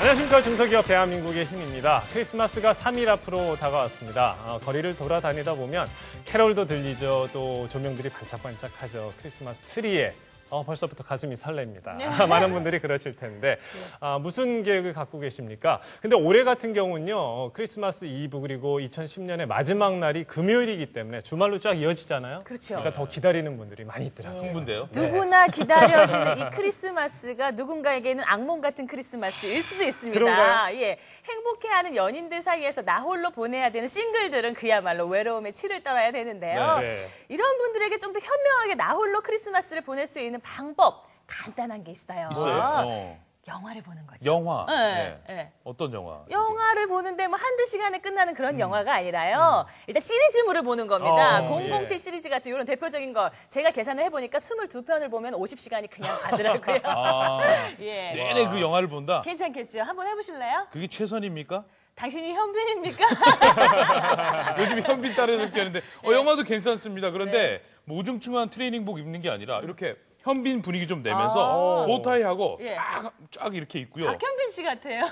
안녕하십니까. 중소기업 대한민국의 힘입니다. 크리스마스가 3일 앞으로 다가왔습니다. 거리를 돌아다니다 보면 캐롤도 들리죠. 또 조명들이 반짝반짝하죠. 크리스마스 트리에 벌써부터 가슴이 설렙니다. 네. 많은 분들이 그러실 텐데 무슨 계획을 갖고 계십니까? 근데 올해 같은 경우는요. 크리스마스 이브 그리고 2010년의 마지막 날이 금요일이기 때문에 주말로 쫙 이어지잖아요. 그렇죠. 그러니까 더 기다리는 분들이 많이 있더라고요. 흥분돼요? 누구나 기다려지는 이 크리스마스가 누군가에게는 악몽 같은 크리스마스일 수도 있습니다. 그런가요? 예, 행복해하는 연인들 사이에서 나 홀로 보내야 되는 싱글들은 그야말로 외로움의 치를 떨어야 되는데요. 네. 이런 분들에게 좀 더 현명하게 나 홀로 크리스마스를 보낼 수 있는 방법 간단한 게 있어요. 있어요? 영화를 보는 거죠. 영화? 네, 네. 어떤 영화? 영화를 보는데 뭐 한두 시간에 끝나는 그런 영화가 아니라요. 일단 시리즈물을 보는 겁니다. 007 시리즈 같은 이런 대표적인 거 제가 계산을 해보니까 22편을 보면 50시간이 그냥 가더라고요. 예. 내내 그 영화를 본다? 괜찮겠죠? 한번 해보실래요? 그게 최선입니까? 당신이 현빈입니까? 요즘 현빈 따라 듣게 하는데 영화도 괜찮습니다. 그런데 뭐 우중충한 트레이닝복 입는 게 아니라 이렇게 현빈 분위기 좀 내면서 보타이하고 예. 쫙 이렇게 있고요. 박현빈 씨 같아요.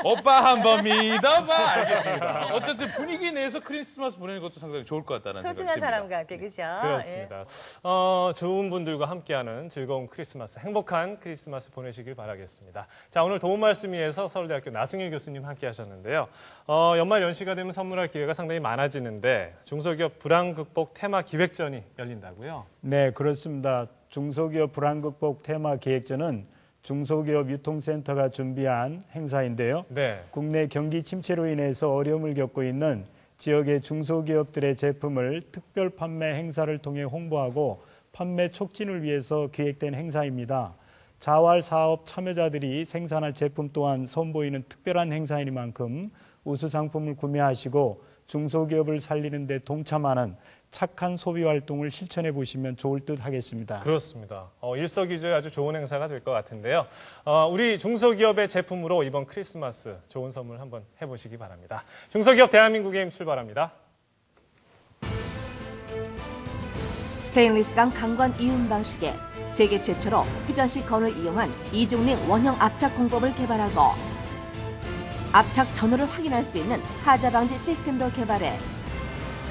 오빠 한번 믿어봐. 알겠습니다. 어쨌든 분위기 내에서 크리스마스 보내는 것도 상당히 좋을 것 같다는 생각이 소중한 듭니다. 사람과 함께, 그죠? 그렇습니다. 좋은 분들과 함께하는 즐거운 크리스마스, 행복한 크리스마스 보내시길 바라겠습니다. 자, 오늘 도움 말씀 위해서 서울대학교 나승일 교수님 함께 하셨는데요. 연말 연시가 되면 선물할 기회가 상당히 많아지는데 중소기업 불황 극복 테마 기획전이 열린다고요? 네, 그렇습니다. 중소기업 불황 극복 테마 기획전은 중소기업 유통센터가 준비한 행사인데요. 네. 국내 경기 침체로 인해서 어려움을 겪고 있는 지역의 중소기업들의 제품을 특별 판매 행사를 통해 홍보하고 판매 촉진을 위해서 기획된 행사입니다. 자활 사업 참여자들이 생산한 제품 또한 선보이는 특별한 행사이니만큼 우수 상품을 구매하시고 중소기업을 살리는 데 동참하는 착한 소비 활동을 실천해 보시면 좋을 듯 하겠습니다. 그렇습니다. 일석이조의 아주 좋은 행사가 될 것 같은데요. 우리 중소기업의 제품으로 이번 크리스마스 좋은 선물 한번 해보시기 바랍니다. 중소기업 대한민국의 힘 출발합니다. 스테인리스강 강관 이음 방식에 세계 최초로 회전식 건을 이용한 이중링 원형 압착 공법을 개발하고 압착 전후를 확인할 수 있는 하자 방지 시스템도 개발해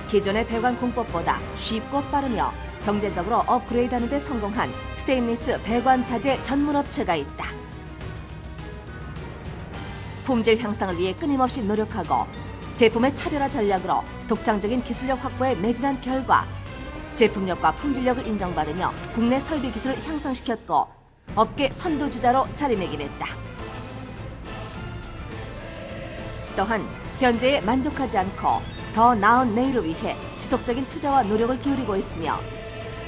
기존의 배관 공법보다 쉽고 빠르며 경제적으로 업그레이드하는 데 성공한 스테인리스 배관 자재 전문 업체가 있다. 품질 향상을 위해 끊임없이 노력하고 제품의 차별화 전략으로 독창적인 기술력 확보에 매진한 결과 제품력과 품질력을 인정받으며 국내 설비 기술을 향상시켰고 업계 선두주자로 자리매김했다. 또한 현재에 만족하지 않고 더 나은 내일을 위해 지속적인 투자와 노력을 기울이고 있으며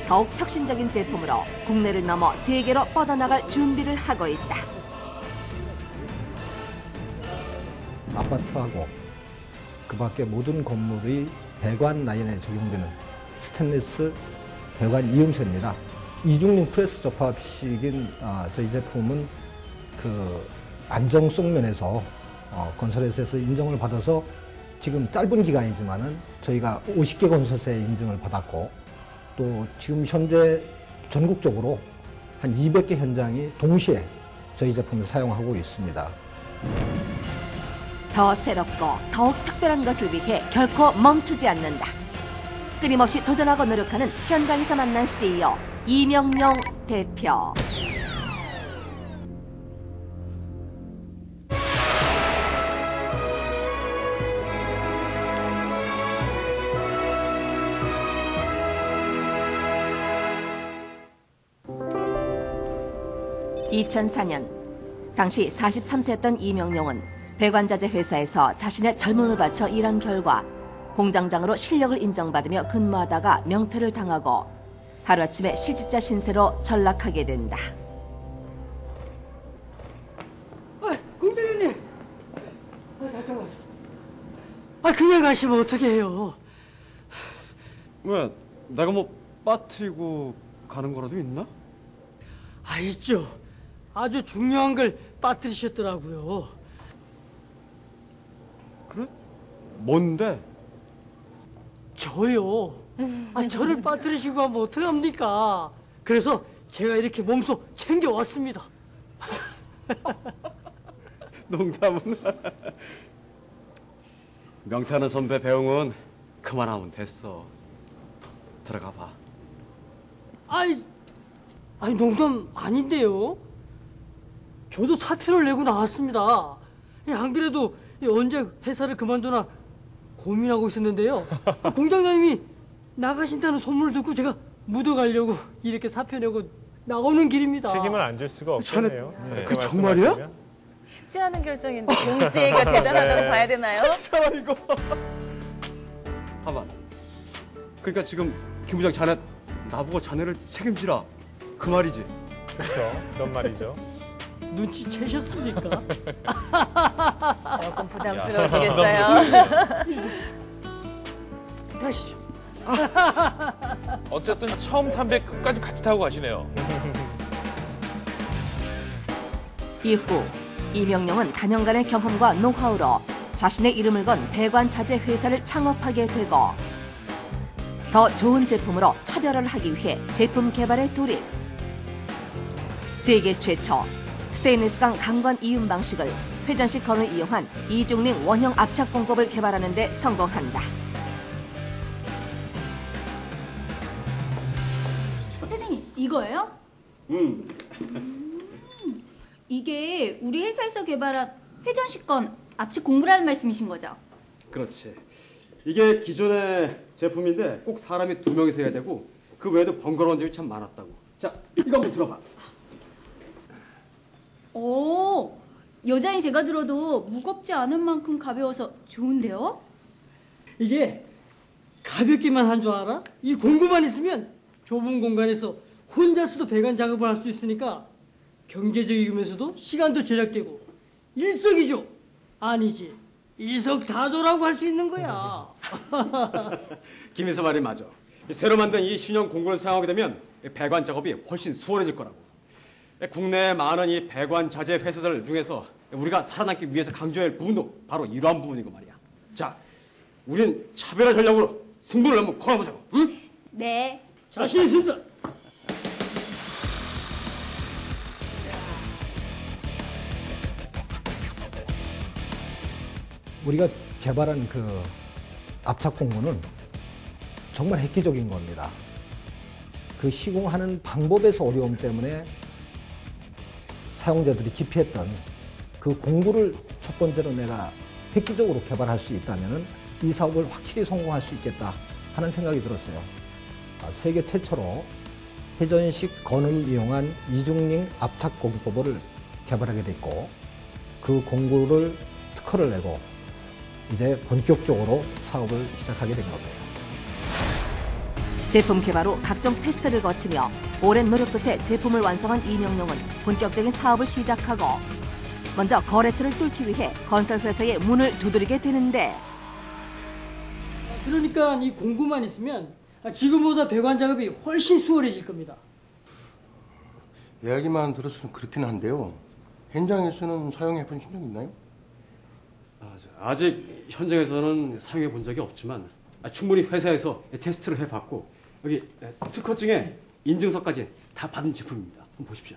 더욱 혁신적인 제품으로 국내를 넘어 세계로 뻗어나갈 준비를 하고 있다. 아파트하고 그 밖에 모든 건물의 배관 라인에 적용되는 스테인리스 배관 이음새입니다. 이중링 프레스 접합식인 저희 제품은 그 안정성 면에서 건설회사에서 인정을 받아서 지금 짧은 기간이지만은 저희가 50개 건설사의 인증을 받았고 또 지금 현재 전국적으로 한 200개 현장이 동시에 저희 제품을 사용하고 있습니다. 더 새롭고 더욱 특별한 것을 위해 결코 멈추지 않는다. 끊임없이 도전하고 노력하는 현장에서 만난 CEO 이명용 대표. (2004년) 당시 43세였던 이명용은 배관자재 회사에서 자신의 젊음을 바쳐 일한 결과 공장장으로 실력을 인정받으며 근무하다가 명퇴를 당하고 하루아침에 실직자 신세로 전락하게 된다. 공대장님! 잠깐만. 그냥 가시면 어떻게 해요? 왜? 내가 뭐 빠뜨리고 가는 거라도 있나? 있죠. 아주 중요한 걸 빠뜨리셨더라고요. 그래? 뭔데? 저요. 저를 빠뜨리시고 하면 어떡합니까? 그래서 제가 이렇게 몸소 챙겨왔습니다. 농담은. 명태하는 선배 배웅은 그만하면 됐어. 들어가 봐. 아니 농담 아닌데요. 저도 사표를 내고 나왔습니다. 안 그래도 언제 회사를 그만두나 고민하고 있었는데요. 공장장님이 나가신다는 소문을 듣고 제가 묻어가려고 이렇게 사표 내고 나오는 길입니다. 책임을 안 질 수가 없겠네요. 자네, 그렇게 그 정말이야? 말씀하시면. 쉽지 않은 결정인데 공지가 대단하다고 네. 봐야 되나요? 참 이거. 가만. 그러니까 지금 김 부장 자네 나보고 자네를 책임지라 그 말이지. 그렇죠. 그런 말이죠. 눈치채셨습니까? 조금 부담스러우시겠어요. 가시죠. 어쨌든 처음 탐배 끝까지 같이 타고 가시네요. 이후 이명룡은 단연간의 경험과 노하우로 자신의 이름을 건 배관 자재 회사를 창업하게 되고 더 좋은 제품으로 차별화를 하기 위해 제품 개발에 돌입. 세계 최초 스테인리스강 강관 이음 방식을 회전식 건을 이용한 이중링 원형 압착 공법을 개발하는 데 성공한다. 사장님, 이거예요? 이게 우리 회사에서 개발한 회전식 건 압축 공구라는 말씀이신 거죠? 그렇지. 이게 기존의 제품인데 꼭 사람이 2명이서 해야 되고 그 외에도 번거로운 점이 참 많았다고. 자, 이거 한번 들어봐. 오, 여자인 제가 들어도 무겁지 않은 만큼 가벼워서 좋은데요? 이게 가볍기만 한 줄 알아? 이 공구만 있으면 좁은 공간에서 혼자서도 배관 작업을 할 수 있으니까 경제적이면서도 시간도 절약되고 일석이조 아니지 일석다조라고 할 수 있는 거야. 김희서 말이 맞아. 새로 만든 이 신형 공구를 사용하게 되면 배관 작업이 훨씬 수월해질 거라고. 국내에 많은 이 배관 자재 회사들 중에서 우리가 살아남기 위해서 강조해야 할 부분도 바로 이러한 부분이고 말이야. 자, 우린 차별화 전략으로 승부를 한번 걸어보자고. 응? 네. 자신 있습니다. 우리가 개발한 그 압착 공구는 정말 획기적인 겁니다. 그 시공하는 방법에서 어려움 때문에 사용자들이 기피했던 그 공구를 첫 번째로 내가 획기적으로 개발할 수 있다면 이 사업을 확실히 성공할 수 있겠다 하는 생각이 들었어요. 세계 최초로 회전식 건을 이용한 이중링 압착 공법을 개발하게 됐고 그 공구를 특허를 내고 이제 본격적으로 사업을 시작하게 된 겁니다. 제품 개발 후 각종 테스트를 거치며 오랜 노력 끝에 제품을 완성한 이명룡은 본격적인 사업을 시작하고 먼저 거래처를 뚫기 위해 건설회사의 문을 두드리게 되는데 그러니까 이 공구만 있으면 지금보다 배관 작업이 훨씬 수월해질 겁니다. 이야기만 들어서는 그렇긴 한데요. 현장에서는 사용해 본 적 있나요? 아직 현장에서는 사용해 본 적이 없지만 충분히 회사에서 테스트를 해봤고 여기 특허증에 인증서까지 다 받은 제품입니다. 한번 보십시오.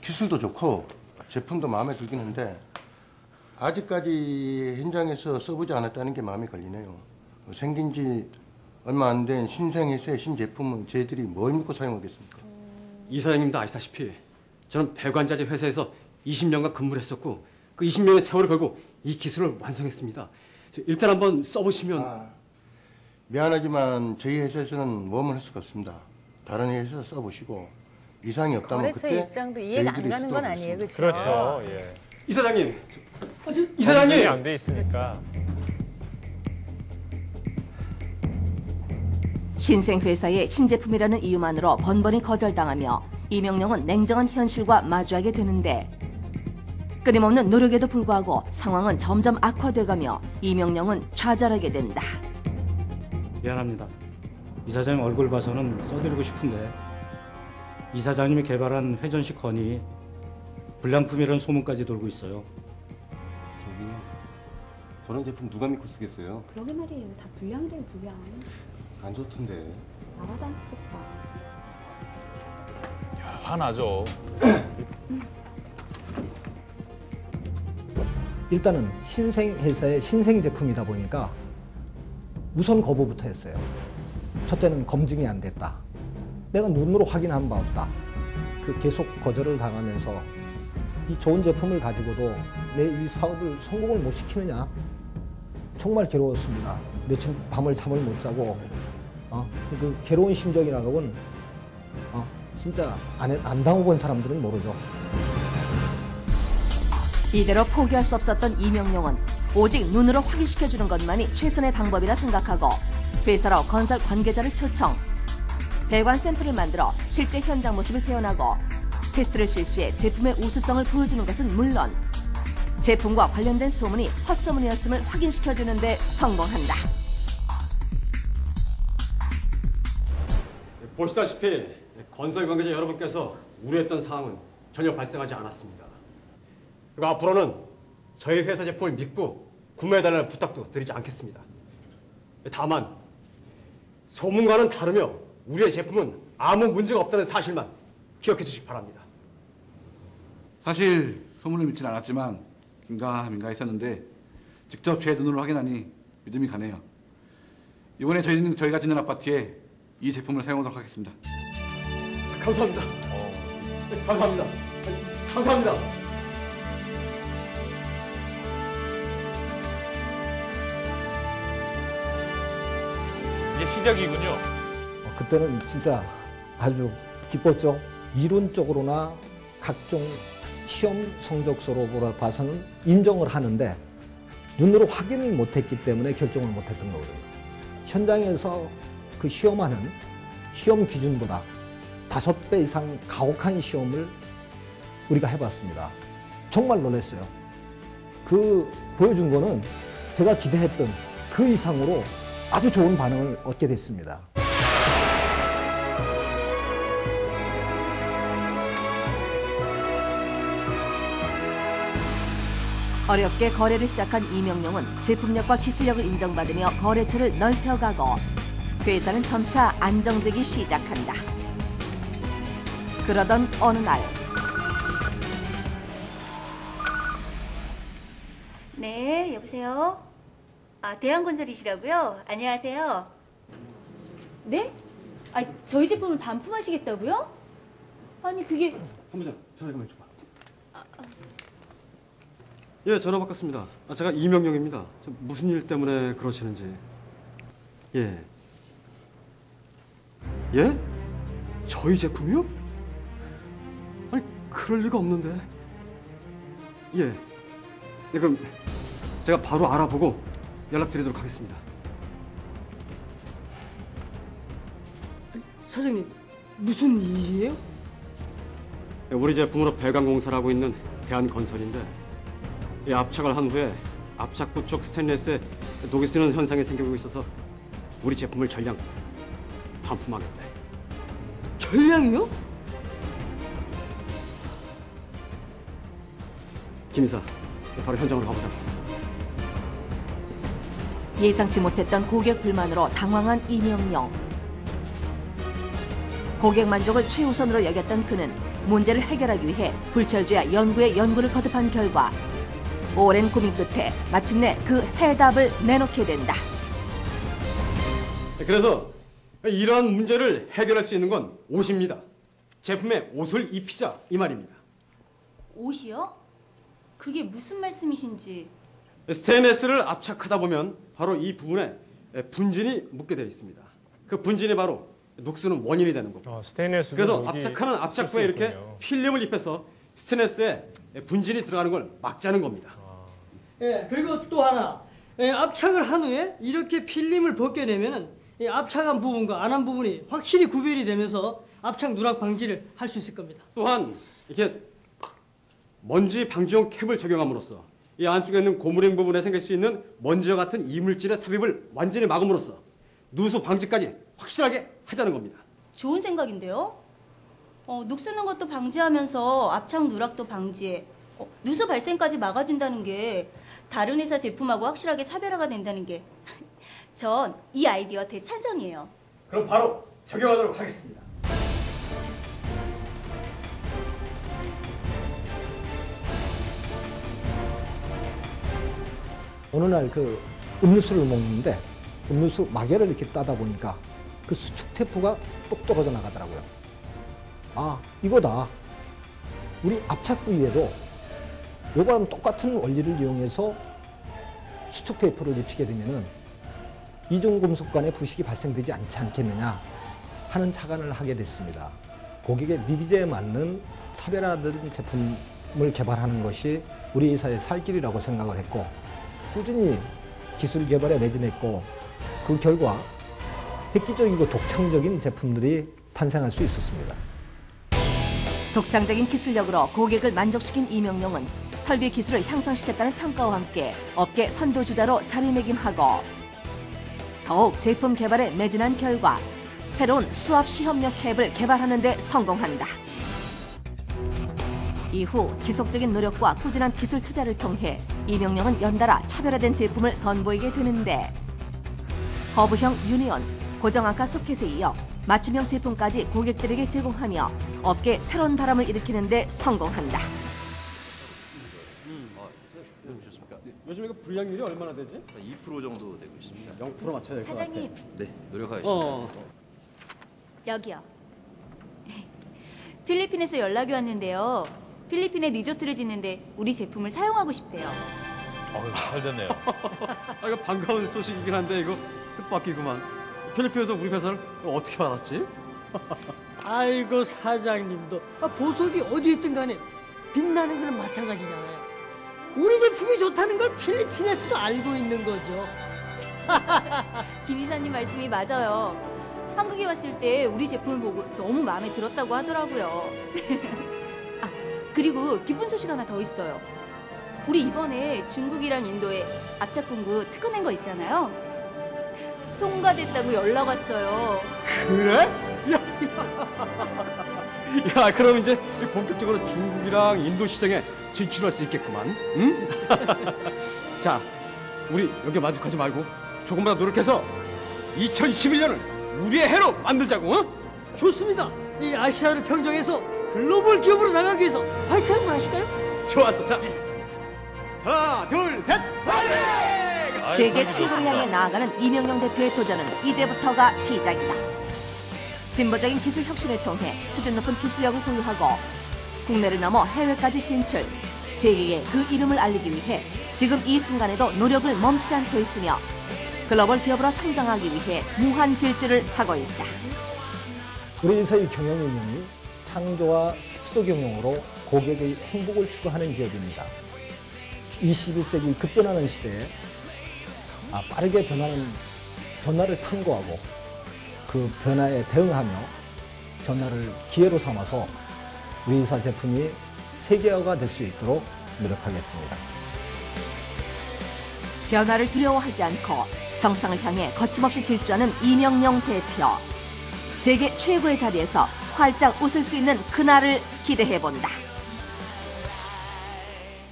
기술도 좋고 제품도 마음에 들긴 한데 아직까지 현장에서 써보지 않았다는 게 마음에 걸리네요. 생긴 지 얼마 안 된 신생회사의 신제품은 저희들이 뭘 믿고 사용하겠습니까? 이사장님도 아시다시피 저는 배관자재 회사에서 20년간 근무를 했었고 그 20년의 세월을 걸고 이 기술을 완성했습니다. 일단 한번 써보시면 미안하지만 저희 회사에서는 모험을 할 수가 없습니다. 다른 회사에서 써보시고 이상이 없다면 거래처 그때 입장도 이해가 안 저희들이 가는 건 아니에요, 쓰도록 그렇죠? 그렇죠. 예. 이사장님, 검증이 이사장님, 안 돼 있으니까. 신생회사의 신제품이라는 이유만으로 번번이 거절당하며 이명룡은 냉정한 현실과 마주하게 되는데 끊임없는 노력에도 불구하고 상황은 점점 악화돼가며 이명룡은 좌절하게 된다. 미안합니다. 이사장님 얼굴 봐서는 써드리고 싶은데 이사장님이 개발한 회전식 건이 불량품이라는 소문까지 돌고 있어요. 저기 저런 제품 누가 믿고 쓰겠어요? 그러게 말이에요. 다 불량이래요, 불량. 안 좋던데. 나라도 안 쓰겠다. 화나죠. 일단은 신생 회사의 신생 제품이다 보니까 우선 거부부터 했어요. 첫째는 검증이 안 됐다. 내가 눈으로 확인한 바 없다. 그 계속 거절을 당하면서 이 좋은 제품을 가지고도 내 이 사업을 성공을 못 시키느냐. 정말 괴로웠습니다. 며칠 밤을 잠을 못 자고 그 괴로운 심정이라고는 진짜 안 당해본 사람들은 모르죠. 이대로 포기할 수 없었던 이명용은 오직 눈으로 확인시켜주는 것만이 최선의 방법이라 생각하고 회사로 건설 관계자를 초청. 배관 샘플을 만들어 실제 현장 모습을 재현하고 테스트를 실시해 제품의 우수성을 보여주는 것은 물론 제품과 관련된 소문이 헛소문이었음을 확인시켜주는 데 성공한다. 보시다시피 건설 관계자 여러분께서 우려했던 사항은 전혀 발생하지 않았습니다. 그리고 앞으로는 저희 회사 제품을 믿고 구매해달라는 부탁도 드리지 않겠습니다. 다만 소문과는 다르며 우리의 제품은 아무 문제가 없다는 사실만 기억해 주시기 바랍니다. 사실 소문을 믿진 않았지만 긴가민가 했었는데 직접 제 눈으로 확인하니 믿음이 가네요. 이번에 저희가 짓는 아파트에 이 제품을 사용하도록 하겠습니다. 감사합니다. 감사합니다. 감사합니다. 이제 시작이군요. 그때는 진짜 아주 기뻤죠. 이론적으로나 각종 시험 성적서로 봐서는 인정을 하는데 눈으로 확인을 못했기 때문에 결정을 못했던 거거든요. 현장에서 그 시험하는 시험 기준보다 5배 이상 가혹한 시험을 우리가 해봤습니다. 정말 놀랐어요. 그 보여준 거는 제가 기대했던 그 이상으로 아주 좋은 반응을 얻게 됐습니다. 어렵게 거래를 시작한 이명용은 제품력과 기술력을 인정받으며 거래처를 넓혀가고 회사는 점차 안정되기 시작한다. 그러던 어느 날 네, 여보세요? 대한건설이시라고요? 안녕하세요. 네? 저희 제품을 반품하시겠다고요? 아니, 그게... 본부장, 전화 좀 해줘봐. 예, 전화 바꿨습니다. 제가 이명용입니다. 무슨 일 때문에 그러시는지. 예. 예? 저희 제품이요? 아니, 그럴 리가 없는데. 예. 네, 그럼 제가 바로 알아보고 연락드리도록 하겠습니다. 사장님, 무슨 일이에요? 우리 제품으로 배관 공사를 하고 있는 대한건설인데 이 압착을 한 후에 압착부 쪽 스테인리스에 녹이 쓰는 현상이 생기고 있어서 우리 제품을 전량 반품하겠대. 전량이요? 김 이사, 바로 현장으로 가보자. 예상치 못했던 고객 불만으로 당황한 이명용. 고객 만족을 최우선으로 여겼던 그는 문제를 해결하기 위해 불철주야 연구에 연구를 거듭한 결과 오랜 고민 끝에 마침내 그 해답을 내놓게 된다. 그래서 이러한 문제를 해결할 수 있는 건 옷입니다. 제품에 옷을 입히자 이 말입니다. 옷이요? 그게 무슨 말씀이신지. 스테인리스를 압착하다 보면 바로 이 부분에 분진이 묻게 되어 있습니다. 그 분진이 바로 녹슬은 원인이 되는 거고. 스테인리스도 그래서 압착하는 압착부에 이렇게 필름을 입혀서 스테인리스에 분진이 들어가는 걸 막자는 겁니다. 예, 그리고 또 하나. 압착을 한 후에 이렇게 필름을 벗겨내면은 압착한 부분과 안 한 부분이 확실히 구별이 되면서 압착 누락 방지를 할 수 있을 겁니다. 또한 이렇게 먼지 방지용 캡을 적용함으로써 이 안쪽에 있는 고무링 부분에 생길 수 있는 먼지와 같은 이물질의 삽입을 완전히 막음으로써 누수 방지까지 확실하게 하자는 겁니다. 좋은 생각인데요? 녹쓰는 것도 방지하면서 압착 누락도 방지해 누수 발생까지 막아준다는 게 다른 회사 제품하고 확실하게 차별화가 된다는 게 전 이 아이디어 대찬성이에요. 그럼 바로 적용하도록 하겠습니다. 어느 날 그 음료수를 먹는데 음료수 마개를 이렇게 따다 보니까 그 수축 테이프가 똑 떨어져 나가더라고요. 아, 이거다. 우리 압착 부위에도 요거랑 똑같은 원리를 이용해서 수축 테이프를 입히게 되면은 이중 금속 간의 부식이 발생되지 않지 않겠느냐 하는 착안을 하게 됐습니다. 고객의 니즈에 맞는 차별화된 제품을 개발하는 것이 우리 회사의 살 길이라고 생각을 했고 꾸준히 기술 개발에 매진했고 그 결과 획기적이고 독창적인 제품들이 탄생할 수 있었습니다. 독창적인 기술력으로 고객을 만족시킨 이명룡은 설비 기술을 향상시켰다는 평가와 함께 업계 선도주자로 자리매김하고 더욱 제품 개발에 매진한 결과 새로운 수압 시험용 캡을 개발하는 데 성공한다. 이후 지속적인 노력과 꾸준한 기술 투자를 통해 이명룡은 연달아 차별화된 제품을 선보이게 되는데 허브형 유니온, 고정안가 소켓에 이어 맞춤형 제품까지 고객들에게 제공하며 업계에 새로운 바람을 일으키는 데 성공한다. 요즘 이거 불량률이 얼마나 되지? 2% 정도 되고 있습니다. 0% 맞춰야 될 것 같아. 사장님. 네, 노력하겠습니다. 여기요. 필리핀에서 연락이 왔는데요. 필리핀에 리조트를 짓는데 우리 제품을 사용하고 싶대요. 잘 됐네요. 아, 이거 반가운 소식이긴 한데 이거 뜻밖이구만. 필리핀에서 우리 회사를 어떻게 알았지? 아이고 사장님도 보석이 어디 있든 간에 빛나는 거는 마찬가지잖아요. 우리 제품이 좋다는 걸 필리핀에서도 알고 있는 거죠. 김 이사님 말씀이 맞아요. 한국에 왔을 때 우리 제품을 보고 너무 마음에 들었다고 하더라고요. 아, 그리고 기쁜 소식 하나 더 있어요. 우리 이번에 중국이랑 인도에 압착 공구 특허 낸 거 있잖아요. 통과됐다고 연락 왔어요. 그래? 야, 그럼 이제 본격적으로 중국이랑 인도 시장에 진출할 수 있겠구만. 응? 자, 우리 여기 만족하지 말고 조금만 더 노력해서 2021년을 우리의 해로 만들자고. 어? 좋습니다. 이 아시아를 평정해서 글로벌 기업으로 나가기 위해서 화이팅 한번 하실까요? 좋았어. 자, 하나, 둘, 셋, 화이팅! 세계 최고를 향해 나아가는 이명룡 대표의 도전은 이제부터가 시작이다. 진보적인 기술 혁신을 통해 수준 높은 기술력을 보유하고 국내를 넘어 해외까지 진출, 세계에 그 이름을 알리기 위해 지금 이 순간에도 노력을 멈추지 않고 있으며 글로벌 기업으로 성장하기 위해 무한 질주를 하고 있다. 우리 회사의 경영 운영이 창조와 스피드 경영으로 고객의 행복을 추구하는 기업입니다. 21세기 급변하는 시대에 빠르게 변하는 변화를 탐구하고 그 변화에 대응하며 변화를 기회로 삼아서 우리 회사 제품이 세계화가 될 수 있도록 노력하겠습니다. 변화를 두려워하지 않고 정상을 향해 거침없이 질주하는 이명룡 대표. 세계 최고의 자리에서 활짝 웃을 수 있는 그날을 기대해본다.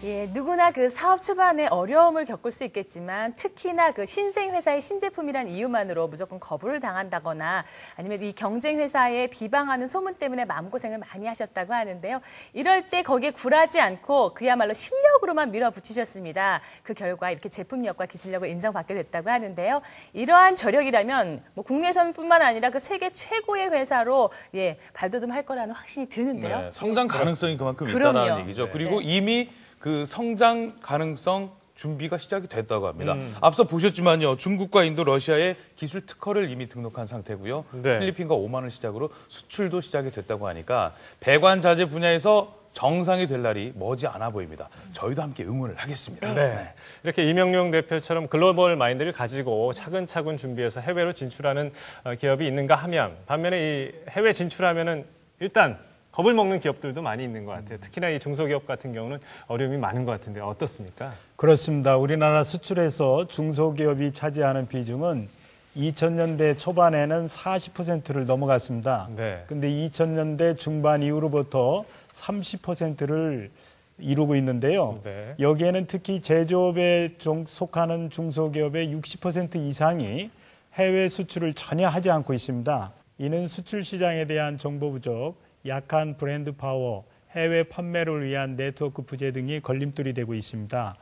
예, 누구나 그 사업 초반에 어려움을 겪을 수 있겠지만 특히나 그 신생 회사의 신제품이란 이유만으로 무조건 거부를 당한다거나 아니면 이 경쟁 회사에 비방하는 소문 때문에 마음고생을 많이 하셨다고 하는데요. 이럴 때 거기에 굴하지 않고 그야말로 실력으로만 밀어붙이셨습니다. 그 결과 이렇게 제품력과 기술력을 인정받게 됐다고 하는데요. 이러한 저력이라면 뭐 국내선뿐만 아니라 그 세계 최고의 회사로 예, 발돋움할 거라는 확신이 드는데요. 네, 성장 가능성이 그만큼 그럼요. 있다는 얘기죠. 그리고 네. 이미 그 성장 가능성 준비가 시작이 됐다고 합니다. 앞서 보셨지만요. 중국과 인도, 러시아에 기술 특허를 이미 등록한 상태고요. 네. 필리핀과 오만을 시작으로 수출도 시작이 됐다고 하니까 배관 자재 분야에서 정상이 될 날이 머지 않아 보입니다. 저희도 함께 응원을 하겠습니다. 네. 이렇게 이명룡 대표처럼 글로벌 마인드를 가지고 차근차근 준비해서 해외로 진출하는 기업이 있는가 하면 반면에 이 해외 진출하면은 일단 겁을 먹는 기업들도 많이 있는 것 같아요. 특히나 이 중소기업 같은 경우는 어려움이 많은 것 같은데 어떻습니까? 그렇습니다. 우리나라 수출에서 중소기업이 차지하는 비중은 2000년대 초반에는 40%를 넘어갔습니다. 네. 근데 2000년대 중반 이후로부터 30%를 이루고 있는데요. 네. 여기에는 특히 제조업에 속하는 중소기업의 60% 이상이 해외 수출을 전혀 하지 않고 있습니다. 이는 수출 시장에 대한 정보 부족, 약한 브랜드 파워, 해외 판매를 위한 네트워크 부재 등이 걸림돌이 되고 있습니다.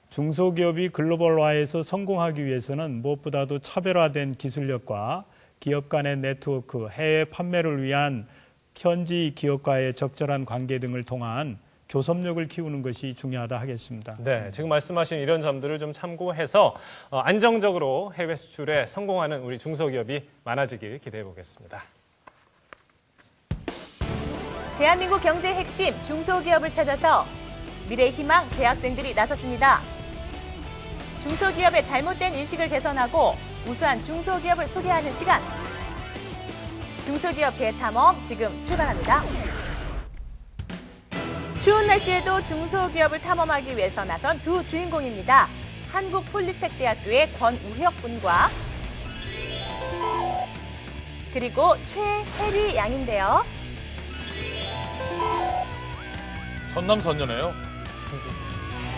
중소기업이 글로벌화에서 성공하기 위해서는 무엇보다도 차별화된 기술력과 기업 간의 네트워크, 해외 판매를 위한 현지 기업과의 적절한 관계 등을 통한 교섭력을 키우는 것이 중요하다 하겠습니다. 네, 지금 말씀하신 이런 점들을 좀 참고해서 안정적으로 해외 수출에 성공하는 우리 중소기업이 많아지길 기대해 보겠습니다. 대한민국 경제의 핵심 중소기업을 찾아서 미래 희망 대학생들이 나섰습니다. 중소기업의 잘못된 인식을 개선하고 우수한 중소기업을 소개하는 시간. 중소기업 대탐험 지금 출발합니다. 추운 날씨에도 중소기업을 탐험하기 위해서 나선 두 주인공입니다. 한국폴리텍대학교의 권우혁 군과 그리고 최혜리 양인데요. 선남선녀네요.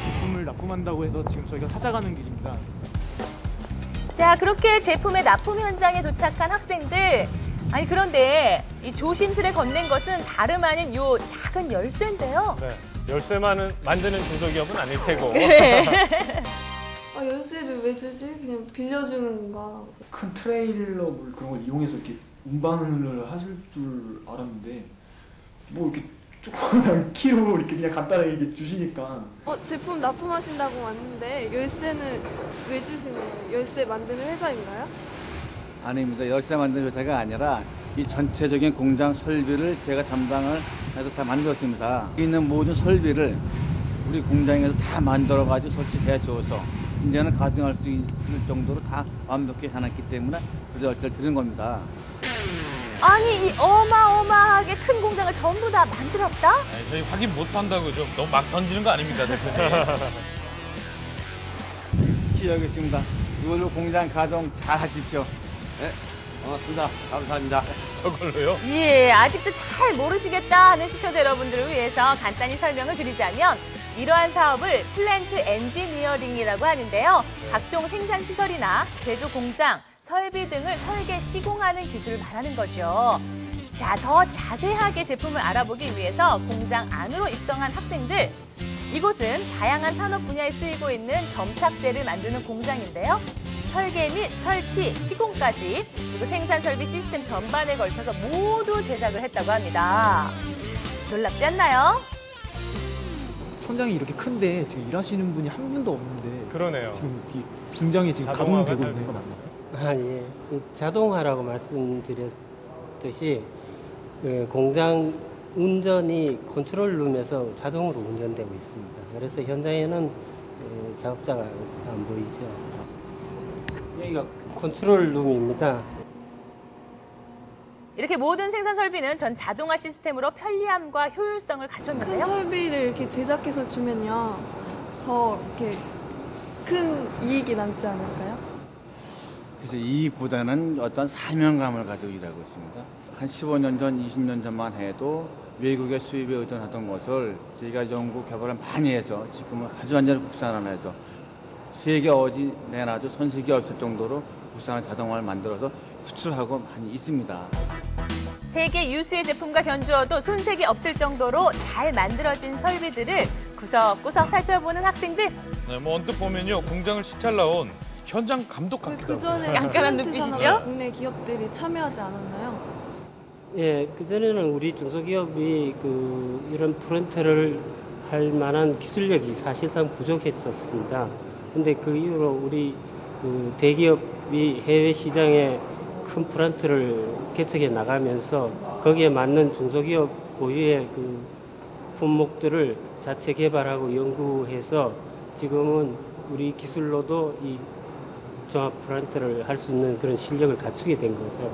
제품을 납품한다고 해서 지금 저희가 찾아가는 길입니다. 자, 그렇게 제품의 납품 현장에 도착한 학생들. 아니, 그런데 이 조심스레 건넨 것은 다름 아닌 요 작은 열쇠인데요. 네, 열쇠만은 만드는 중소기업은 아닐 테고. 네. 열쇠를 왜 주지? 그냥 빌려주는 건가? 큰 트레일러 뭐 그런 걸 이용해서 이렇게 운반을 하실 줄 알았는데 뭐 이렇게 조그만 키로 이렇게 그냥 간단하게 이렇게 주시니까 제품 납품하신다고 왔는데 열쇠는 왜 주시는 거예요? 열쇠 만드는 회사인가요? 아닙니다. 열쇠 만드는 회사가 아니라 이 전체적인 공장 설비를 제가 담당을 해서 다 만들었습니다. 여기 있는 모든 설비를 우리 공장에서 다 만들어가지고 설치해 줘서 이제는 가동할 수 있을 정도로 다 완벽히 해놨기 때문에 그 열쇠를 드린 겁니다. 아니, 이 어마어마하게 큰 공장을 전부 다 만들었다? 아니, 저희 확인 못한다고 좀 너무 막 던지는 거 아닙니까, 대표님? 기억이 있습니다. 이걸로 공장 가동 잘 하십시오. 네, 고맙습니다. 감사합니다. 저걸로요? 예, 아직도 잘 모르시겠다 하는 시청자 여러분들을 위해서 간단히 설명을 드리자면 이러한 사업을 플랜트 엔지니어링이라고 하는데요. 각종 생산 시설이나 제조 공장, 설비 등을 설계, 시공하는 기술을 말하는 거죠. 자, 더 자세하게 제품을 알아보기 위해서 공장 안으로 입성한 학생들. 이곳은 다양한 산업 분야에 쓰이고 있는 점착제를 만드는 공장인데요. 설계 및 설치, 시공까지 그리고 생산 설비 시스템 전반에 걸쳐서 모두 제작을 했다고 합니다. 놀랍지 않나요? 천장이 이렇게 큰데 지금 일하시는 분이 한 분도 없는데 그러네요. 지금 이 공장이 지금 가동되고 있는 거 맞나요? 예. 자동화라고 말씀드렸듯이 공장 운전이 컨트롤룸에서 자동으로 운전되고 있습니다. 그래서 현장에는 작업자가 안 보이죠. 여기가 컨트롤룸입니다. 이렇게 모든 생산 설비는 전 자동화 시스템으로 편리함과 효율성을 갖췄는데요. 큰 설비를 이렇게 제작해서 주면요, 더 이렇게 큰 이익이 남지 않을까요? 그래서 이익보다는 어떤 사명감을 가지고 일하고 있습니다. 한 15년 전, 20년 전만 해도 외국의 수입에 의존하던 것을 저희가 연구 개발을 많이 해서 지금은 아주 완전히 국산화해서 세계 어디 내놔도 손색이 없을 정도로 국산화 자동화를 만들어서 수출하고 많이 있습니다. 세계 유수의 제품과 견주어도 손색이 없을 정도로 잘 만들어진 설비들을 구석구석 살펴보는 학생들. 네, 뭐 언뜻 보면요, 공장을 시찰 나온 현장 감독 같기도 하고. 그전에 깐깐한 눈빛이죠? 국내 기업들이 참여하지 않았나요? 예, 그전에는 우리 중소기업이 이런 프론트를 할 만한 기술력이 사실상 부족했었습니다. 근데 그 이후로 우리 대기업이 해외 시장에 큰 프란트를 개척해 나가면서 거기에 맞는 중소기업 고유의 품목들을 자체 개발하고 연구해서 지금은 우리 기술로도 이 종합 프란트를 할 수 있는 그런 실력을 갖추게 된 거죠.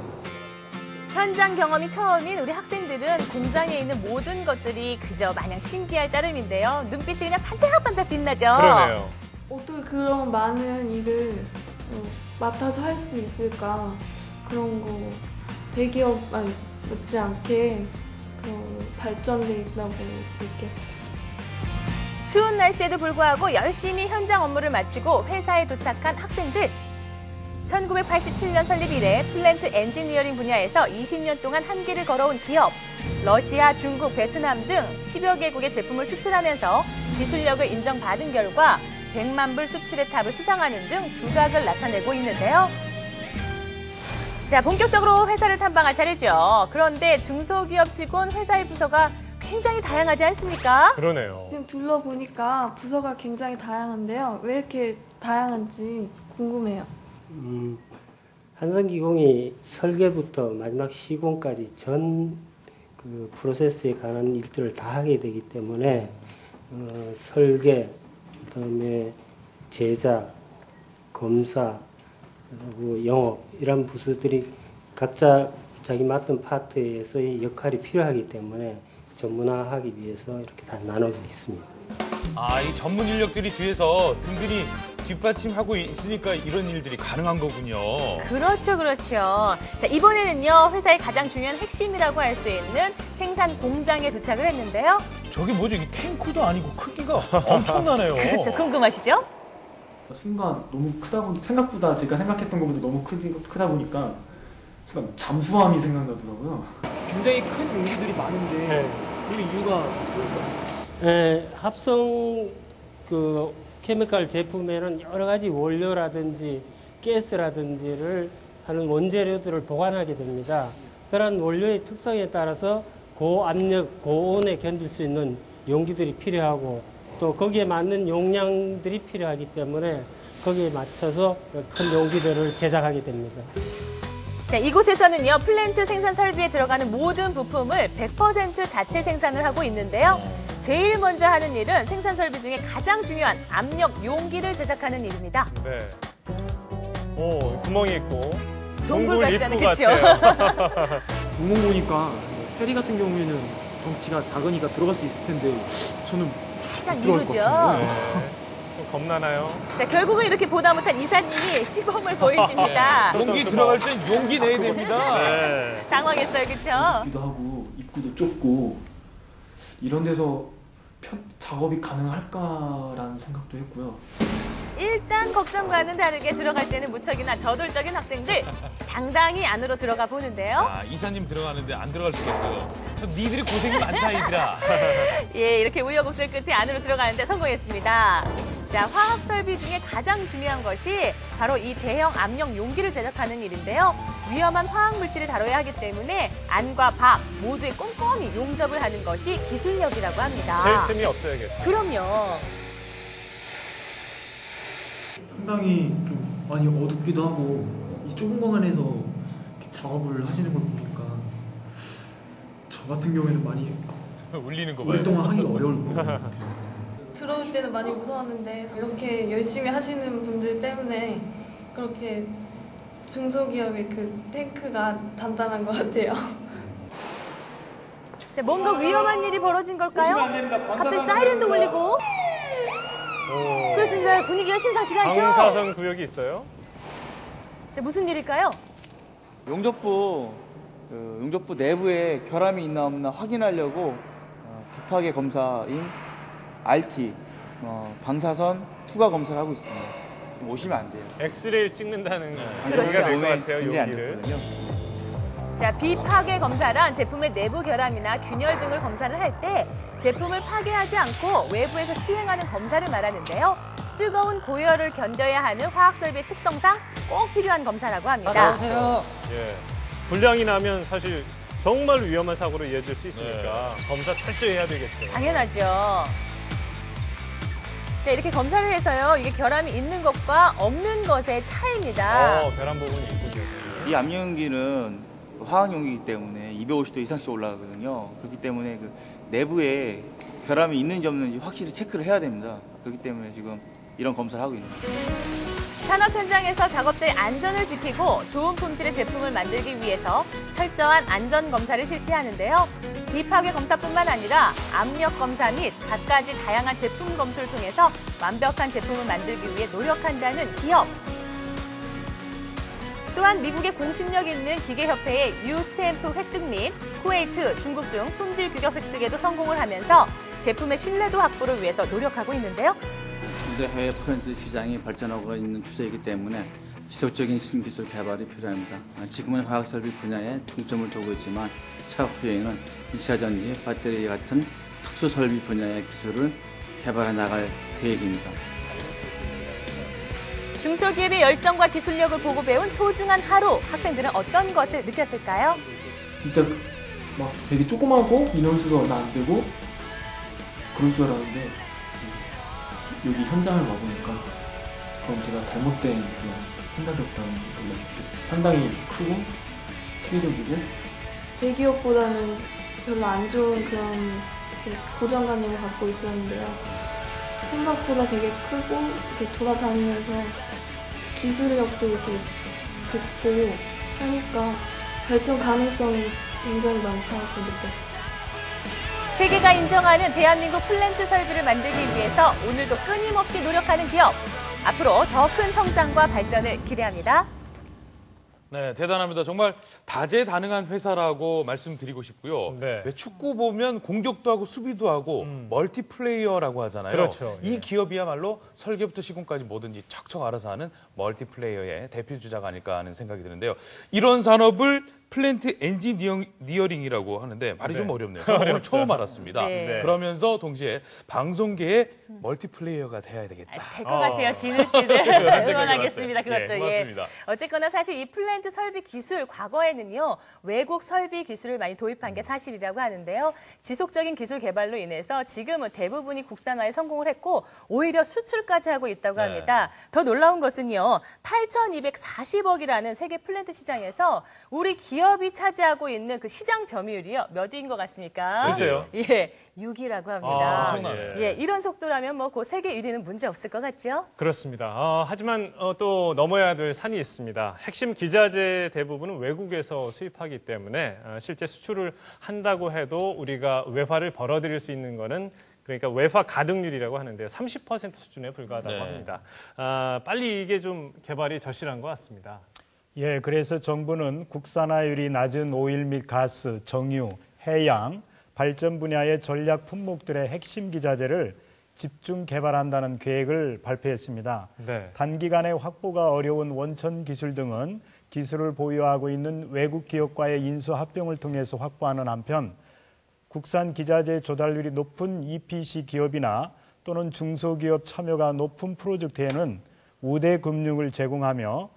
현장 경험이 처음인 우리 학생들은 공장에 있는 모든 것들이 그저 마냥 신기할 따름인데요. 눈빛이 그냥 반짝반짝 빛나죠. 그러네요. 어떻게 그런 많은 일을 맡아서 할 수 있을까? 그런 거 대기업 못지않게 발전돼 있다고 느꼈어요. 추운 날씨에도 불구하고 열심히 현장 업무를 마치고 회사에 도착한 학생들. 1987년 설립 이래 플랜트 엔지니어링 분야에서 20년 동안 한계를 걸어온 기업. 러시아, 중국, 베트남 등 10여 개국의 제품을 수출하면서 기술력을 인정받은 결과 100만 불 수출의 탑을 수상하는 등 두각을 나타내고 있는데요. 자, 본격적으로 회사를 탐방할 차례죠. 그런데 중소기업 치곤 회사의 부서가 굉장히 다양하지 않습니까? 그러네요. 지금 둘러보니까 부서가 굉장히 다양한데요. 왜 이렇게 다양한지 궁금해요. 한성기공이 설계부터 마지막 시공까지 전 그 프로세스에 관한 일들을 다 하게 되기 때문에 설계, 그다음에 제작, 검사, 그리고 영업 이런 부서들이 각자 자기 맡은 파트에서의 역할이 필요하기 때문에 전문화하기 위해서 이렇게 다 나눠져 있습니다. 아, 이 전문 인력들이 뒤에서 든든히 뒷받침하고 있으니까 이런 일들이 가능한 거군요. 그렇죠, 그렇죠. 자, 이번에는요, 회사의 가장 중요한 핵심이라고 할 수 있는 생산 공장에 도착을 했는데요. 저게 뭐죠? 이 탱크도 아니고 크기가 엄청나네요. 그렇죠, 궁금하시죠? 순간 너무 크다 보니 생각보다 제가 생각했던 것보다 너무 크다 보니까 순간 잠수함이 생각나더라고요. 굉장히 큰 용기들이 많은데 그 이유가 뭘까요? 합성 그 케미칼 제품에는 여러 가지 원료라든지 가스라든지를 하는 원재료들을 보관하게 됩니다. 그런 원료의 특성에 따라서 고압력, 고온에 견딜 수 있는 용기들이 필요하고 또 거기에 맞는 용량들이 필요하기 때문에 거기에 맞춰서 큰 용기들을 제작하게 됩니다. 자, 이곳에서는요, 플랜트 생산 설비에 들어가는 모든 부품을 100% 자체 생산을 하고 있는데요. 제일 먼저 하는 일은 생산 설비 중에 가장 중요한 압력 용기를 제작하는 일입니다. 네. 오, 구멍이 있고. 동굴 같잖아요, 입구 그쵸? 같아요. 구멍 보니까 페리 같은 경우에는 덩치가 작으니까 들어갈 수 있을 텐데 저는 살짝 못 들어갈 것 미루죠. 같은데. 네. 좀 겁나나요? 자, 결국은 이렇게 보다 못한 이사님이 시범을 보이십니다. 용기 들어갈 땐 용기 내야 됩니다. 네. 당황했어요, 그쵸? 기도 하고 입구도 좁고 이런 데서 작업이 가능할까라는 생각도 했고요. 일단 걱정과는 다르게 들어갈 때는 무척이나 저돌적인 학생들 당당히 안으로 들어가 보는데요. 아, 이사님 들어가는데 안 들어갈 수가 없고요. 참 니들이 고생이 많다, 얘들아. 예, 이렇게 우여곡절 끝에 안으로 들어가는데 성공했습니다. 자, 화학 설비 중에 가장 중요한 것이 바로 이 대형 압력 용기를 제작하는 일인데요. 위험한 화학 물질을 다뤄야 하기 때문에 안과 밖 모두에 꼼꼼히 용접을 하는 것이 기술력이라고 합니다. 제 틈이 없어야겠다. 그럼요. 상당히 좀 많이 어둡기도 하고 이 좁은 공간에서 이렇게 작업을 하시는 걸 보니까 저 같은 경우에는 많이 울리는 거 봐요. 오랫동안 하기가 어려울 것 같아요. 들어올 때는 많이 무서웠는데 이렇게 열심히 하시는 분들 때문에 그렇게 중소기업의 그 탱크가 단단한 것 같아요. 자, 뭔가 위험한 일이 벌어진 걸까요? 갑자기 사이렌도 울리고. 그렇습니다. 분위기가 심상치가 않죠? 방사선 구역이 있어요? 자, 무슨 일일까요? 용접부 내부에 결함이 있나 없나 확인하려고 비파계 검사인 RT 방사선 투과 검사를 하고 있습니다. 오시면 안 돼요. 엑스레이를 찍는다는 그렇죠. 얘기가 될 것 같아요, 굉장히 안 용기를. 좋거든요. 자, 비파괴 검사란 제품의 내부 결함이나 균열 등을 검사를 할 때 제품을 파괴하지 않고 외부에서 시행하는 검사를 말하는데요. 뜨거운 고열을 견뎌야 하는 화학 설비의 특성상 꼭 필요한 검사라고 합니다. 예. 불량이 나면 사실 정말 위험한 사고로 이어질 수 있으니까 검사 철저히 해야 되겠어요. 당연하죠. 자, 이렇게 검사를 해서요. 이게 결함이 있는 것과 없는 것의 차이입니다. 결함 부분이 있군요. 이 압력용기는 화학 용기이기 때문에 250도 이상씩 올라가거든요. 그렇기 때문에 그 내부에 결함이 있는지 없는지 확실히 체크를 해야 됩니다. 그렇기 때문에 지금 이런 검사를 하고 있는 거예요. 산업 현장에서 작업자의 안전을 지키고 좋은 품질의 제품을 만들기 위해서 철저한 안전 검사를 실시하는데요. 비파괴 검사뿐만 아니라 압력 검사 및 갖가지 다양한 제품 검수를 통해서 완벽한 제품을 만들기 위해 노력한다는 기업. 또한 미국의 공신력 있는 기계협회의 U 스탬프 획득 및 쿠웨이트, 중국 등 품질 규격 획득에도 성공을 하면서 제품의 신뢰도 확보를 위해서 노력하고 있는데요. 현재 해외 프렌즈 시장이 발전하고 있는 추세이기 때문에 지속적인 신기술 개발이 필요합니다. 지금은 화학설비 분야에 중점을 두고 있지만 차후 후에는 2차 전지, 배터리 같은 특수 설비 분야의 기술을 개발해 나갈 계획입니다. 중소기업의 열정과 기술력을 보고 배운 소중한 하루. 학생들은 어떤 것을 느꼈을까요? 진짜 막 되게 조그마하고 인원수가 안 되고 그럴 줄 알았는데 여기 현장을 와보니까 그건 제가 잘못된 그런 생각이었다는 걸 느꼈어요. 상당히 크고 체계적이고 대기업보다는 별로 안 좋은 그런 고정관념을 갖고 있었는데요. 생각보다 되게 크고 이렇게 돌아다니면서 기술력도 이렇게 듣고 하니까 발전 가능성이 굉장히 많다고 느꼈어요. 세계가 인정하는 대한민국 플랜트 설비를 만들기 위해서 오늘도 끊임없이 노력하는 기업. 앞으로 더 큰 성장과 발전을 기대합니다. 네, 대단합니다. 정말 다재다능한 회사라고 말씀드리고 싶고요. 네. 왜 축구 보면 공격도 하고 수비도 하고 멀티플레이어라고 하잖아요. 그렇죠. 이 기업이야말로 설계부터 시공까지 뭐든지 척척 알아서 하는 멀티플레이어의 대표주자가 아닐까 하는 생각이 드는데요. 이런 산업을 플랜트 엔지니어링이라고 하는데 말이 좀 어렵네요. 저는 오늘 처음 알았습니다. 네. 그러면서 동시에 방송계의 멀티플레이어가 돼야 되겠다. 될 것 같아요. 진우 씨를 응원하겠습니다. 그것도 고맙습니다. 어쨌거나 사실 이 플랜트 설비 기술 과거에는요 외국 설비 기술을 많이 도입한 게 사실이라고 하는데요. 지속적인 기술 개발로 인해서 지금은 대부분이 국산화에 성공을 했고 오히려 수출까지 하고 있다고 합니다. 더 놀라운 것은요 8,240억이라는 세계 플랜트 시장에서 우리 기업이 차지하고 있는 그 시장 점유율이요 몇 위인 것 같습니까? 글쎄요. 예, 6위라고 합니다. 엄청나네. 예, 이런 속도라면 뭐 그 세계 1위는 문제 없을 것 같죠? 그렇습니다. 하지만 또 넘어야 될 산이 있습니다. 핵심 기자재 대부분은 외국에서 수입하기 때문에 실제 수출을 한다고 해도 우리가 외화를 벌어들일 수 있는 거는 그러니까 외화 가동률이라고 하는데요. 30% 수준에 불과하다고 합니다. 빨리 이게 좀 개발이 절실한 것 같습니다. 예, 그래서 정부는 국산화율이 낮은 오일 및 가스, 정유, 해양, 발전 분야의 전략 품목들의 핵심 기자재를 집중 개발한다는 계획을 발표했습니다. 네. 단기간에 확보가 어려운 원천 기술 등은 기술을 보유하고 있는 외국 기업과의 인수 합병을 통해서 확보하는 한편 국산 기자재 조달률이 높은 EPC 기업이나 또는 중소기업 참여가 높은 프로젝트에는 우대 금융을 제공하며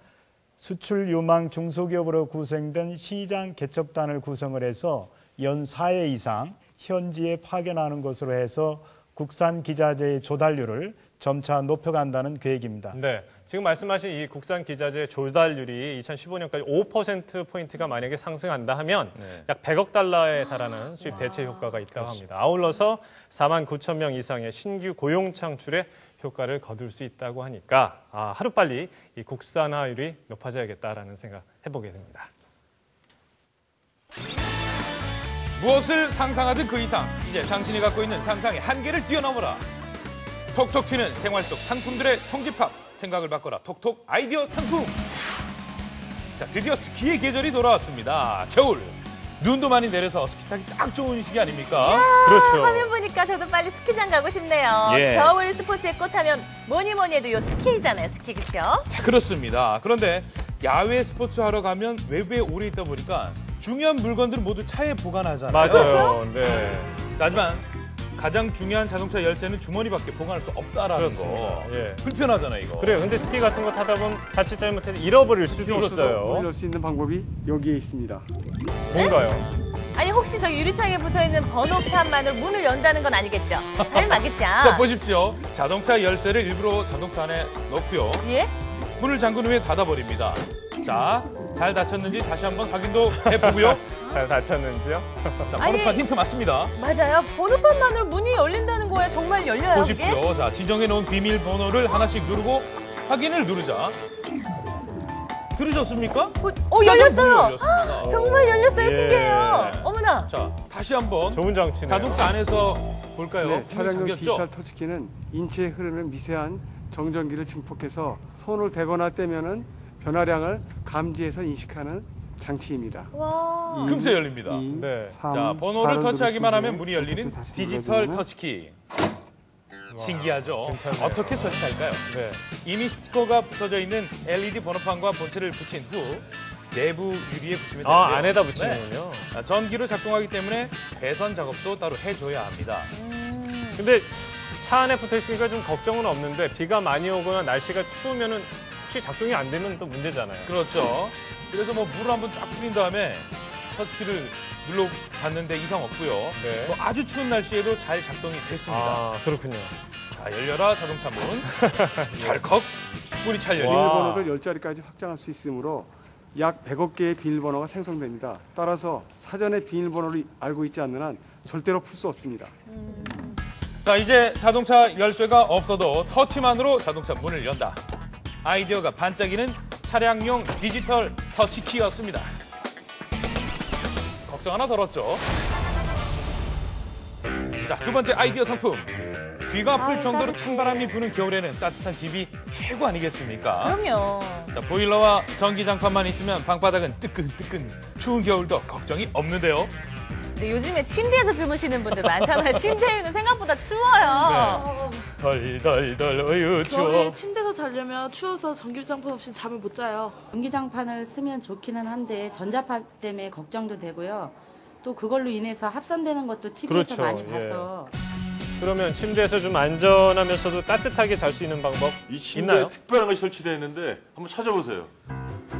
수출 유망 중소기업으로 구성된 시장 개척단을 구성을 해서 연 4회 이상 현지에 파견하는 것으로 해서 국산 기자재의 조달률을 점차 높여간다는 계획입니다. 네, 지금 말씀하신 이 국산 기자재 조달률이 2015년까지 5%포인트가 만약에 상승한다 하면 약 100억 달러에 달하는 수입 대체 효과가 있다고 합니다. 아울러서 4만 9천 명 이상의 신규 고용 창출에 효과를 거둘 수 있다고 하니까 하루빨리 이 국산화율이 높아져야겠다라는 생각 해보게 됩니다. 무엇을 상상하든 그 이상, 이제 당신이 갖고 있는 상상의 한계를 뛰어넘어라. 톡톡 튀는 생활 속 상품들의 총집합, 생각을 바꿔라. 톡톡 아이디어 상품. 자, 드디어 스키의 계절이 돌아왔습니다. 겨울. 눈도 많이 내려서 스키 타기 딱 좋은 시기 아닙니까? 그렇죠. 화면 보니까 저도 빨리 스키장 가고 싶네요. 예. 겨울 스포츠의 꽃하면 뭐니 해도 요 스키잖아요. 스키 그렇죠? 자, 그렇습니다. 그런데 야외 스포츠 하러 가면 외부에 오래 있다 보니까 중요한 물건들은 모두 차에 보관하잖아요. 맞아요. 그렇죠? 네. 자, 하지만 가장 중요한 자동차 열쇠는 주머니밖에 보관할 수 없다라는 그렇습니다. 거. 예. 불편하잖아요, 이거. 그래요. 근데 스키 같은 거 타다 보면 자칫 잘못해서 잃어버릴 수도 있어요. 문을 열 수 있는 방법이 여기에 있습니다. 뭔가요? 아니 혹시 저 유리창에 붙어있는 번호판만으로 문을 연다는 건 아니겠죠? 설마 그쵸? 자, 보십시오. 자동차 열쇠를 일부러 자동차 안에 넣고요. 예? 문을 잠근 후에 닫아버립니다. 자, 잘 닫혔는지 다시 한번 확인도 해보고요. 잘 닫혔는지요? 자, 아니, 번호판 힌트 맞습니다. 맞아요. 번호판만으로 문이 열린다는 거예요. 정말 열려요, 보십시오. 그게? 자, 지정해놓은 비밀번호를 하나씩 누르고 확인을 누르자. 들으셨습니까? 열렸어요. 열렸습니다. 정말 열렸어요. 예. 신기해요. 어머나. 자, 다시 한번 좋은 장치네요. 자동차 안에서 볼까요? 네, 문이 차량용 잠겼죠? 디지털 터치키는 인체에 흐르는 미세한 정전기를 증폭해서 손을 대거나 떼면은 변화량을 감지해서 인식하는 장치입니다. 와. 금세 열립니다. 네. 자, 번호를 터치하기만 하면 문이 열리는 디지털 터치키. 신기하죠? 괜찮네요. 어떻게 설치할까요? 네. 이미 스티커가 붙어져 있는 LED 번호판과 본체를 붙인 후 내부 유리에 붙이면 되는데요. 안에다 붙이는군요. 네. 전기로 작동하기 때문에 배선 작업도 따로 해줘야 합니다. 근데 차 안에 붙어 있으니까 좀 걱정은 없는데 비가 많이 오거나 날씨가 추우면은 혹시 작동이 안 되면 또 문제잖아요. 그렇죠. 그래서 뭐 물을 한번 쫙 뿌린 다음에 터치키를 눌러봤는데 이상 없고요. 네. 뭐 아주 추운 날씨에도 잘 작동이 됐습니다. 아, 그렇군요. 자, 열려라 자동차 문. 찰컥 문이 잘 열리고. 비밀번호를 10자리까지 확장할 수 있으므로 약 100억 개의 비밀번호가 생성됩니다. 따라서 사전에 비밀번호를 알고 있지 않는 한 절대로 풀 수 없습니다. 자, 이제 자동차 열쇠가 없어도 터치만으로 자동차 문을 연다. 아이디어가 반짝이는 차량용 디지털 터치키였습니다. 걱정 하나 덜었죠. 자, 두 번째 아이디어 상품. 귀가 아플 정도로 찬바람이 부는 겨울에는 따뜻한 집이 최고 아니겠습니까? 그럼요. 자, 보일러와 전기장판만 있으면 방바닥은 뜨끈뜨끈. 추운 겨울도 걱정이 없는데요. 근데 요즘에 침대에서 주무시는 분들 많잖아요. 침대에는 생각보다 추워요. 덜덜덜 어유 추워. 겨울에 침대에서 자려면 추워서 전기장판 없이 잠을 못 자요. 전기장판을 쓰면 좋기는 한데 전자파 때문에 걱정도 되고요. 또 그걸로 인해서 합선되는 것도 TV에서 그렇죠. 많이 봐서. 그러면 침대에서 좀 안전하면서도 따뜻하게 잘 수 있는 방법 이 침대에 있나요? 특별한 것이 설치되어 있는데 한번 찾아보세요.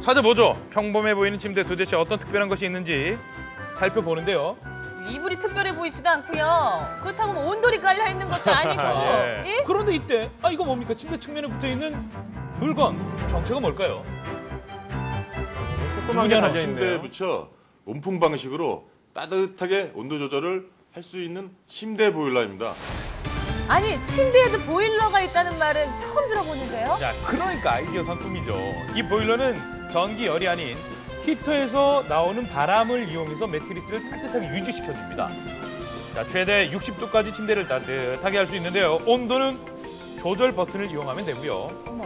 찾아보죠. 평범해 보이는 침대에 도대체 어떤 특별한 것이 있는지 살펴보는데요. 이불이 특별해 보이지도 않고요. 그렇다고 뭐 온돌이 깔려 있는 것도 아니고. 예? 그런데 이때 이거 뭡니까? 침대 측면에 붙어있는 물건 정체가 뭘까요? 조그맣게 달려 있네요. 침대에 붙여 온풍 방식으로 따뜻하게 온도 조절을 할 수 있는 침대 보일러입니다. 아니 침대에도 보일러가 있다는 말은 처음 들어보는데요. 자, 그러니까 아이디어 상품이죠. 이 보일러는 전기열이 아닌 히터에서 나오는 바람을 이용해서 매트리스를 따뜻하게 유지시켜줍니다. 자, 최대 60도까지 침대를 따뜻하게 할 수 있는데요. 온도는 조절 버튼을 이용하면 되고요. 어머.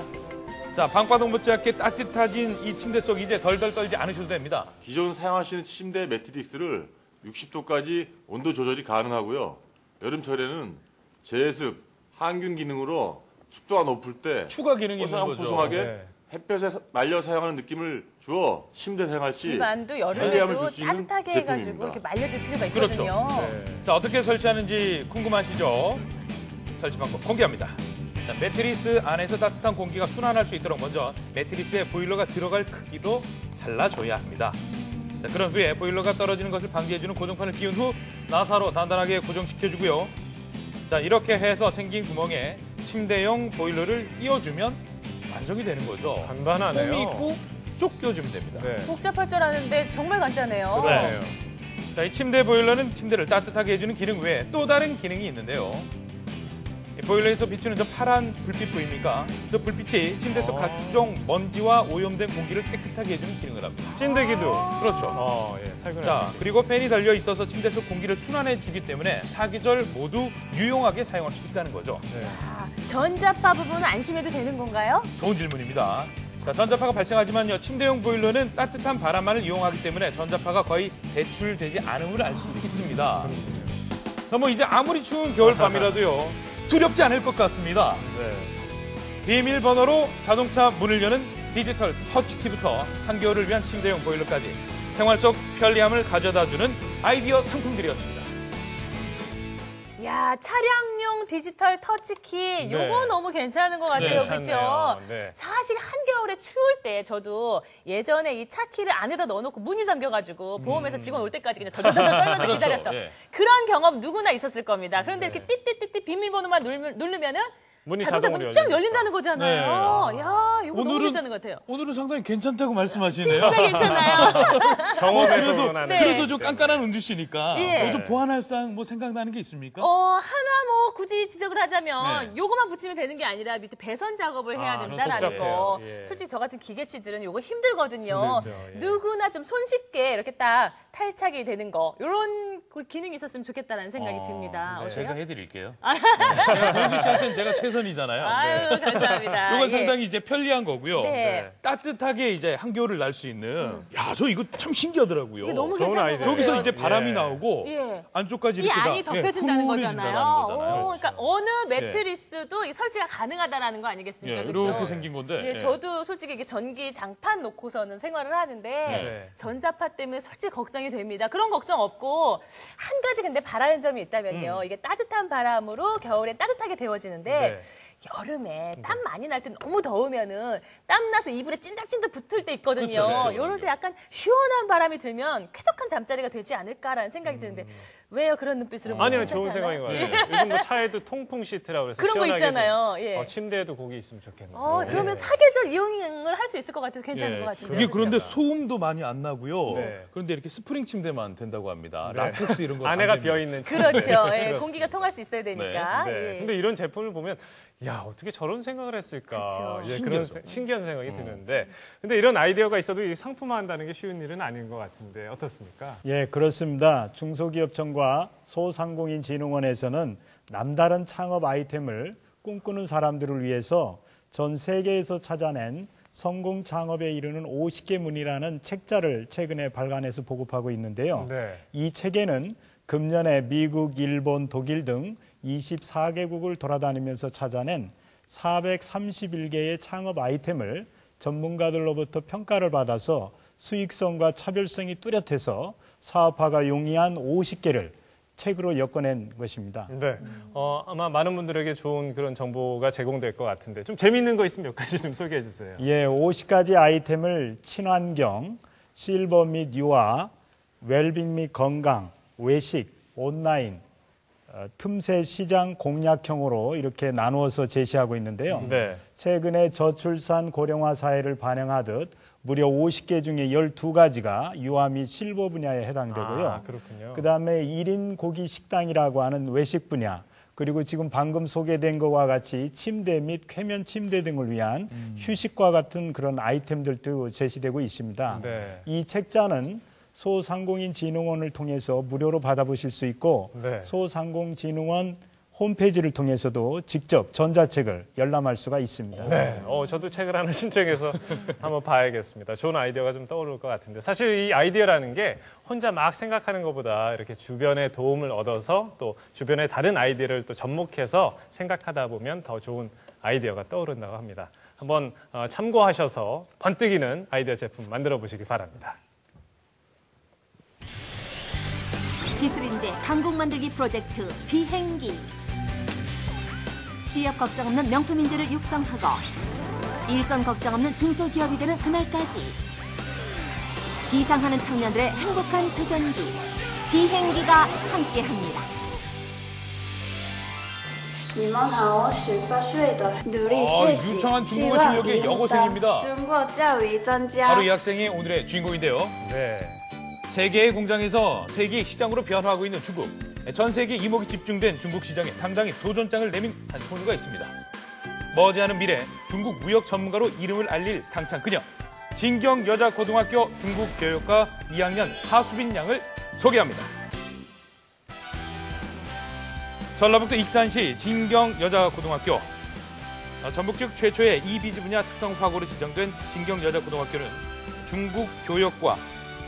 자, 방바닥 못지않게 따뜻해진 이 침대 속 이제 덜덜 떨지 않으셔도 됩니다. 기존 사용하시는 침대 매트리스를 60도까지 온도 조절이 가능하고요. 여름철에는 제습, 항균 기능으로 습도가 높을 때 추가 기능이 있는 거죠. 포송하게 네. 햇볕에 말려 사용하는 느낌을 주어 침대 생활 시 집안도 편리함을 여름에도 줄 수 있는 따뜻하게 해가지고 제품입니다. 이렇게 말려줄 필요가 그렇죠. 있거든요. 자, 어떻게 설치하는지 궁금하시죠? 설치 방법 공개합니다. 자, 매트리스 안에서 따뜻한 공기가 순환할 수 있도록 먼저 매트리스에 보일러가 들어갈 크기로 잘라줘야 합니다. 자, 그런 후에 보일러가 떨어지는 것을 방지해주는 고정판을 끼운 후 나사로 단단하게 고정시켜주고요. 자, 이렇게 해서 생긴 구멍에 침대용 보일러를 끼워주면 완성이 되는 거죠. 간단하네요. 홈이 있고 쭉 끼워주면 됩니다. 복잡할 줄 알았는데 정말 간단해요. 그러네요. 자, 이 침대 보일러는 침대를 따뜻하게 해주는 기능 외에 또 다른 기능이 있는데요. 이 보일러에서 비추는 저 파란 불빛 보입니까? 저 불빛이 침대 속 각종 먼지와 오염된 공기를 깨끗하게 해주는 기능을 합니다. 찐득이도. 그렇죠. 예, 살균할 자, 그리고 팬이 달려 있어서 침대 속 공기를 순환해 주기 때문에 사계절 모두 유용하게 사용할 수 있다는 거죠. 전자파 부분은 안심해도 되는 건가요? 좋은 질문입니다. 자, 전자파가 발생하지만요, 침대용 보일러는 따뜻한 바람만을 이용하기 때문에 전자파가 거의 배출되지 않음을 알 수 있습니다. 뭐 이제 아무리 추운 겨울밤이라도요, 두렵지 않을 것 같습니다. 비밀번호로 자동차 문을 여는 디지털 터치키부터 한겨울을 위한 침대용 보일러까지 생활 속 편리함을 가져다주는 아이디어 상품들이었습니다. 야, 차량용 디지털 터치키 요거 너무 괜찮은 것 같아요. 네, 그렇죠? 괜찮네요. 네. 사실 한겨울에 추울 때 저도 예전에 이 차키를 안에다 넣어놓고 문이 잠겨가지고 보험회사 직원 올 때까지 그냥 덜덜덜 떨면서 그렇죠. 기다렸던 예. 그런 경험 누구나 있었을 겁니다. 그런데 이렇게 띠띠띠띠 비밀번호만 누르면은 문이 자동차 문이 쫙 열린다는 거잖아요. 야, 이거 너무 괜찮은 것 같아요. 오늘은 상당히 괜찮다고 말씀하시네요. 진짜 괜찮아요. 경험에서 그래도 좀 깐깐한 은주 씨니까 예. 좀 보완할 사항 뭐 생각나는 게 있습니까? 하나 뭐 굳이 지적을 하자면 네. 요거만 붙이면 되는 게 아니라 밑에 배선 작업을 해야 된다라는 복잡해요. 거. 예. 솔직히 저 같은 기계치들은 요거 힘들거든요. 힘들죠, 예. 누구나 좀 손쉽게 이렇게 딱 탈착이 되는 거. 요런 기능이 있었으면 좋겠다라는 생각이 듭니다. 어때요? 제가 해드릴게요. 은주 씨한테는 제가 최선이잖아요. 아유, 감사합니다. 이건 예. 상당히 이제 편리한 거고요. 네. 따뜻하게 이제 한겨울을 날 수 있는. 야, 저 이거 참 신기하더라고요. 이게 너무 괜찮은 것 같아요. 여기서 이제 바람이 예. 나오고 예. 안쪽까지 이 이렇게 안이 다 덮여진다는 훈훈해진다는 거잖아요. 거잖아요. 그러니까 어느 매트리스도 이 설치가 가능하다라는 거 아니겠습니까? 예, 그렇죠? 이렇게 생긴 건데. 예, 예. 저도 솔직히 이게 전기 장판 놓고서는 생활을 하는데 네. 전자파 때문에 솔직히 걱정이 됩니다. 그런 걱정 없고 한 가지 근데 바라는 점이 있다면요. 이게 따뜻한 바람으로 겨울에 따뜻하게 데워지는데 네. 여름에 땀 많이 날 때 너무 더우면은 땀 나서 이불에 찐득찐득 붙을 때 있거든요. 그렇죠. 이럴 때 약간 시원한 바람이 들면 쾌적한 잠자리가 되지 않을까라는 생각이 드는데 왜요 그런 눈빛으로? 아니요, 좋은 생각인 것 같아요. 요즘 뭐 차에도 통풍 시트라고 해서 그런 거 시원하게 있잖아요. 좀, 예. 침대에도 고기 있으면 좋겠네요. 그러면 사계절 이용을 할 수 있을 것 같아서 괜찮은 것 같은데요. 이게 그런데 소음도 많이 안 나고요. 네. 그런데 이렇게 스프링 침대만 된다고 합니다. 네. 라텍스 이런 거 안에가 안 됩니다. 비어 있는 그렇죠. 예, 공기가 통할 수 있어야 되니까. 네. 예. 근데 이런 제품을 보면 야 어떻게 저런 생각을 했을까? 그렇죠. 그런 신기한 생각이 드는데, 근데 이런 아이디어가 있어도 이 상품화한다는 게 쉬운 일은 아닌 것 같은데 어떻습니까? 예, 그렇습니다. 중소기업청과 소상공인진흥원에서는 남다른 창업 아이템을 꿈꾸는 사람들을 위해서 전 세계에서 찾아낸 성공 창업에 이르는 50개문이라는 책자를 최근에 발간해서 보급하고 있는데요. 네. 이 책에는 금년에 미국, 일본, 독일 등 24개국을 돌아다니면서 찾아낸 431개의 창업 아이템을 전문가들로부터 평가를 받아서 수익성과 차별성이 뚜렷해서 사업화가 용이한 50개를 책으로 엮어낸 것입니다. 네. 아마 많은 분들에게 좋은 그런 정보가 제공될 것 같은데 좀 재미있는 거 있으면 몇 가지 좀 소개해 주세요. 예, 50가지 아이템을 친환경, 실버 및 유아, 웰빙 및 건강, 외식, 온라인, 틈새 시장 공략형으로 이렇게 나누어서 제시하고 있는데요. 네. 최근에 저출산 고령화 사회를 반영하듯 무려 50개 중에 12가지가 유아 및 실버 분야에 해당되고요. 아, 그렇군요. 그다음에 1인 고기 식당이라고 하는 외식 분야, 그리고 지금 방금 소개된 것과 같이 침대 및 쾌면 침대 등을 위한 휴식과 같은 그런 아이템들도 제시되고 있습니다. 네. 이 책자는 소상공인진흥원을 통해서 무료로 받아보실 수 있고 네. 소상공인진흥원 홈페이지를 통해서도 직접 전자책을 열람할 수가 있습니다. 네, 저도 책을 하나 신청해서 한번 봐야겠습니다. 좋은 아이디어가 좀 떠오를 것 같은데 사실 이 아이디어라는 게 혼자 막 생각하는 것보다 이렇게 주변의 도움을 얻어서 또 주변의 다른 아이디어를 또 접목해서 생각하다 보면 더 좋은 아이디어가 떠오른다고 합니다. 한번 참고하셔서 번뜩이는 아이디어 제품 만들어 보시기 바랍니다. 기술인재 강국 만들기 프로젝트 비행기. 취업 걱정 없는 명품 인재를 육성하고 일선 걱정 없는 중소기업이 되는 그날까지 기상하는 청년들의 행복한 도전기 비행기가 함께합니다. 你们好，我18岁的努力学习， 유창한 希 중국어 望 실력의 赢 여고생입니다. 得中国教育专家。 바로 이 학생이 오늘의 주인공인데요. 네. 세계의 공장에서 세계의 시장으로 변화하고 있는 중국. 전 세계 이목이 집중된 중국 시장에 당당히 도전장을 내민 한 소녀가 있습니다. 머지않은 미래 중국 무역 전문가로 이름을 알릴 당찬 그녀. 진경 여자고등학교 중국교육과 2학년 하수빈 양을 소개합니다. 전라북도 익산시 진경 여자고등학교. 전북 즉 최초의 이비즈 분야 특성화고로 지정된 진경 여자고등학교는 중국 교역과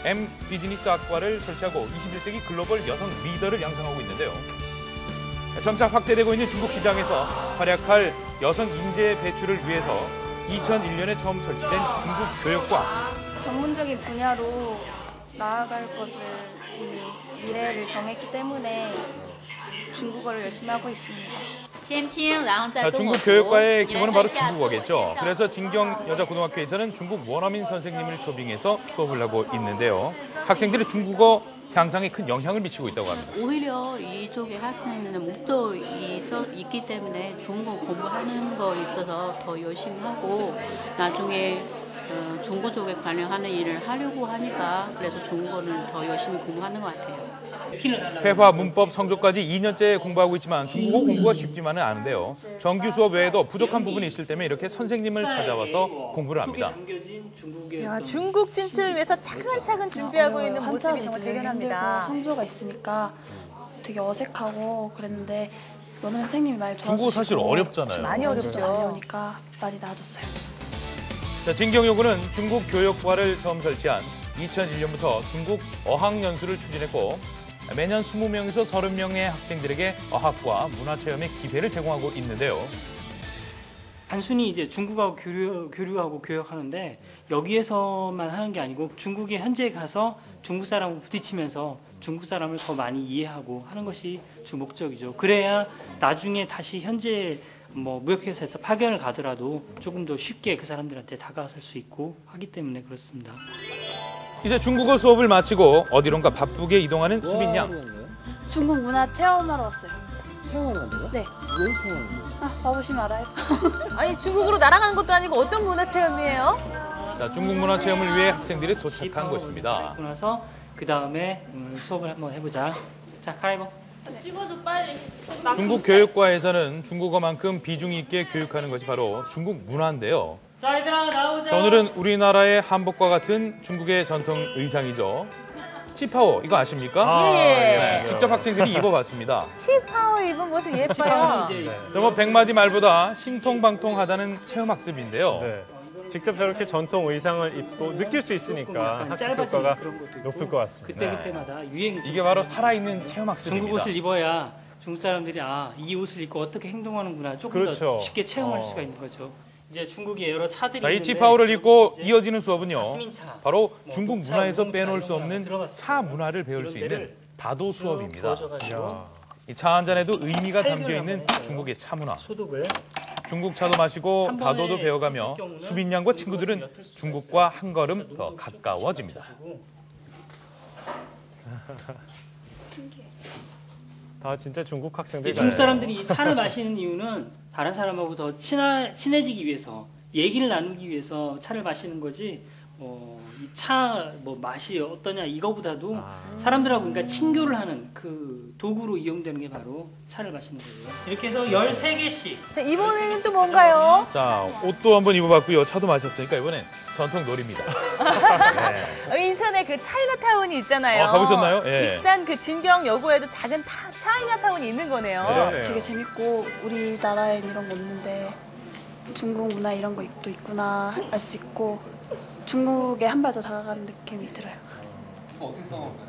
M 비즈니스학과를 설치하고 21세기 글로벌 여성 리더를 양성하고 있는데요. 점차 확대되고 있는 중국 시장에서 활약할 여성 인재 배출을 위해서 2001년에 처음 설치된 중국 교역과 전문적인 분야로 나아갈 것을 이미 미래를 정했기 때문에 중국어를 열심히 하고 있습니다. 중국 교육과의 기본은 바로 중국어겠죠. 그래서 진경 여자고등학교에서는 중국 원어민 선생님을 초빙해서 수업을 하고 있는데요. 학생들의 중국어 향상에 큰 영향을 미치고 있다고 합니다. 오히려 이쪽에 학생들은 목적이 있기 때문에 중국어 공부하는 거 있어서 더 열심히 하고 나중에 중국 쪽에 관련하는 일을 하려고 하니까 그래서 중국어를 더 열심히 공부하는 것 같아요. 회화, 문법, 성조까지 2년째 공부하고 있지만 중국어 공부가 쉽지만은 않은데요. 정규 수업 외에도 부족한 부분이 있을 때면 이렇게 선생님을 찾아와서 공부를 합니다. 야, 중국 진출을 위해서 차근차근 준비하고 있는 모습이 정말 대견합니다. 성조가 있으니까 되게 어색하고 그랬는데 너는 선생님이 많이 도와주시고 중국어 사실 어렵잖아요. 많이 어렵죠. 어려우니까 많이 나아졌어요. 진경여고는 중국 교역과를 처음 설치한 2001년부터 중국 어학연수를 추진했고 매년 20명에서 30명의 학생들에게 어학과 문화체험의 기회를 제공하고 있는데요. 단순히 이제 중국하고 교류하고 교역하는데 여기에서만 하는 게 아니고 중국에 현지에 가서 중국 사람하고 부딪히면서 중국 사람을 더 많이 이해하고 하는 것이 주 목적이죠. 그래야 나중에 다시 현지에 뭐 무역회사에서 파견을 가더라도 조금 더 쉽게 그 사람들한테 다가설 수 있고 하기 때문에 그렇습니다. 이제 중국어 수업을 마치고 어디론가 바쁘게 이동하는 수빈 양. 중국 문화 체험하러 왔어요. 체험하러 간다고요? 네. 뭘 체험하는 거예요? 와보시면 알아요. 아니 중국으로 날아가는 것도 아니고 어떤 문화 체험이에요? 자, 중국 문화 체험을 위해 학생들이 도착한 곳입니다. 그리고 나서 그 다음에 수업을 한번 해보자. 자, 갈아입어. 찍어줘 빨리. 중국 교육과에서는 중국어만큼 비중 있게 교육하는 것이 바로 중국 문화인데요. 자, 얘들아 나오자. 자, 오늘은 우리나라의 한복과 같은 중국의 전통 의상이죠. 치파오 이거 아십니까? 예. 네, 직접 학생들이 입어봤습니다. 치파오 입은 모습 예뻐요. 뭐 100마디 말보다 신통방통하다는 체험학습인데요. 네. 직접 저렇게 전통 의상을 입고 느낄 수 있으니까 학습 효과가 높을 것 같습니다. 그때마다 유행. 이게 바로 살아있는 체험학습입니다. 중국 옷을 입어야 중국 사람들이 이 옷을 입고 어떻게 행동하는구나 조금 그렇죠. 더 쉽게 체험할 수가 있는 거죠. 이제 중국의 여러 차들이 자, 이 있는데 치파오를 입고 이어지는 수업은요. 자스민차, 바로 뭐 중국 녹차, 문화에서 우동차 빼놓을 이런 수 거 없는 들어봤어요. 차 문화를 배울 수 이런 있는 데를 다도 수업입니다. 부어줘가지고 이 차 한 잔에도 의미가 살균을 담겨 있는 한번 해줘요. 중국의 차 문화. 소독을 중국 차도 마시고 한 번에 다도도 배워가며 있을 경우는 수빈 양과 친구들은 중국과 한 걸음 더 가까워집니다. 다 진짜 중국 학생들. 중국 사람들이 이 차를 마시는 이유는 다른 사람하고 더 친해지기 위해서, 얘기를 나누기 위해서 차를 마시는 거지. 이 차 맛이 어떠냐 이거보다도 사람들하고 그러니까 친교를 하는 그 도구로 이용되는 게 바로 차를 마시는 거예요. 이렇게 해서 13개씩. 자, 이번에는 또 뭔가요? 자, 옷도 한번 입어봤고요. 차도 마셨으니까 이번엔 전통 놀이입니다. 네. 인천에 그 차이나타운이 있잖아요. 가보셨나요? 예. 익산 그 진경여고에도 작은 차이나타운이 있는 거네요. 되게 재밌고 우리나라엔 이런 거 없는데 중국 문화 이런 거 또 있구나 알 수 있고 중국에 한 발 더 다가가는 느낌이 들어요. 어떻게 싸워볼까요?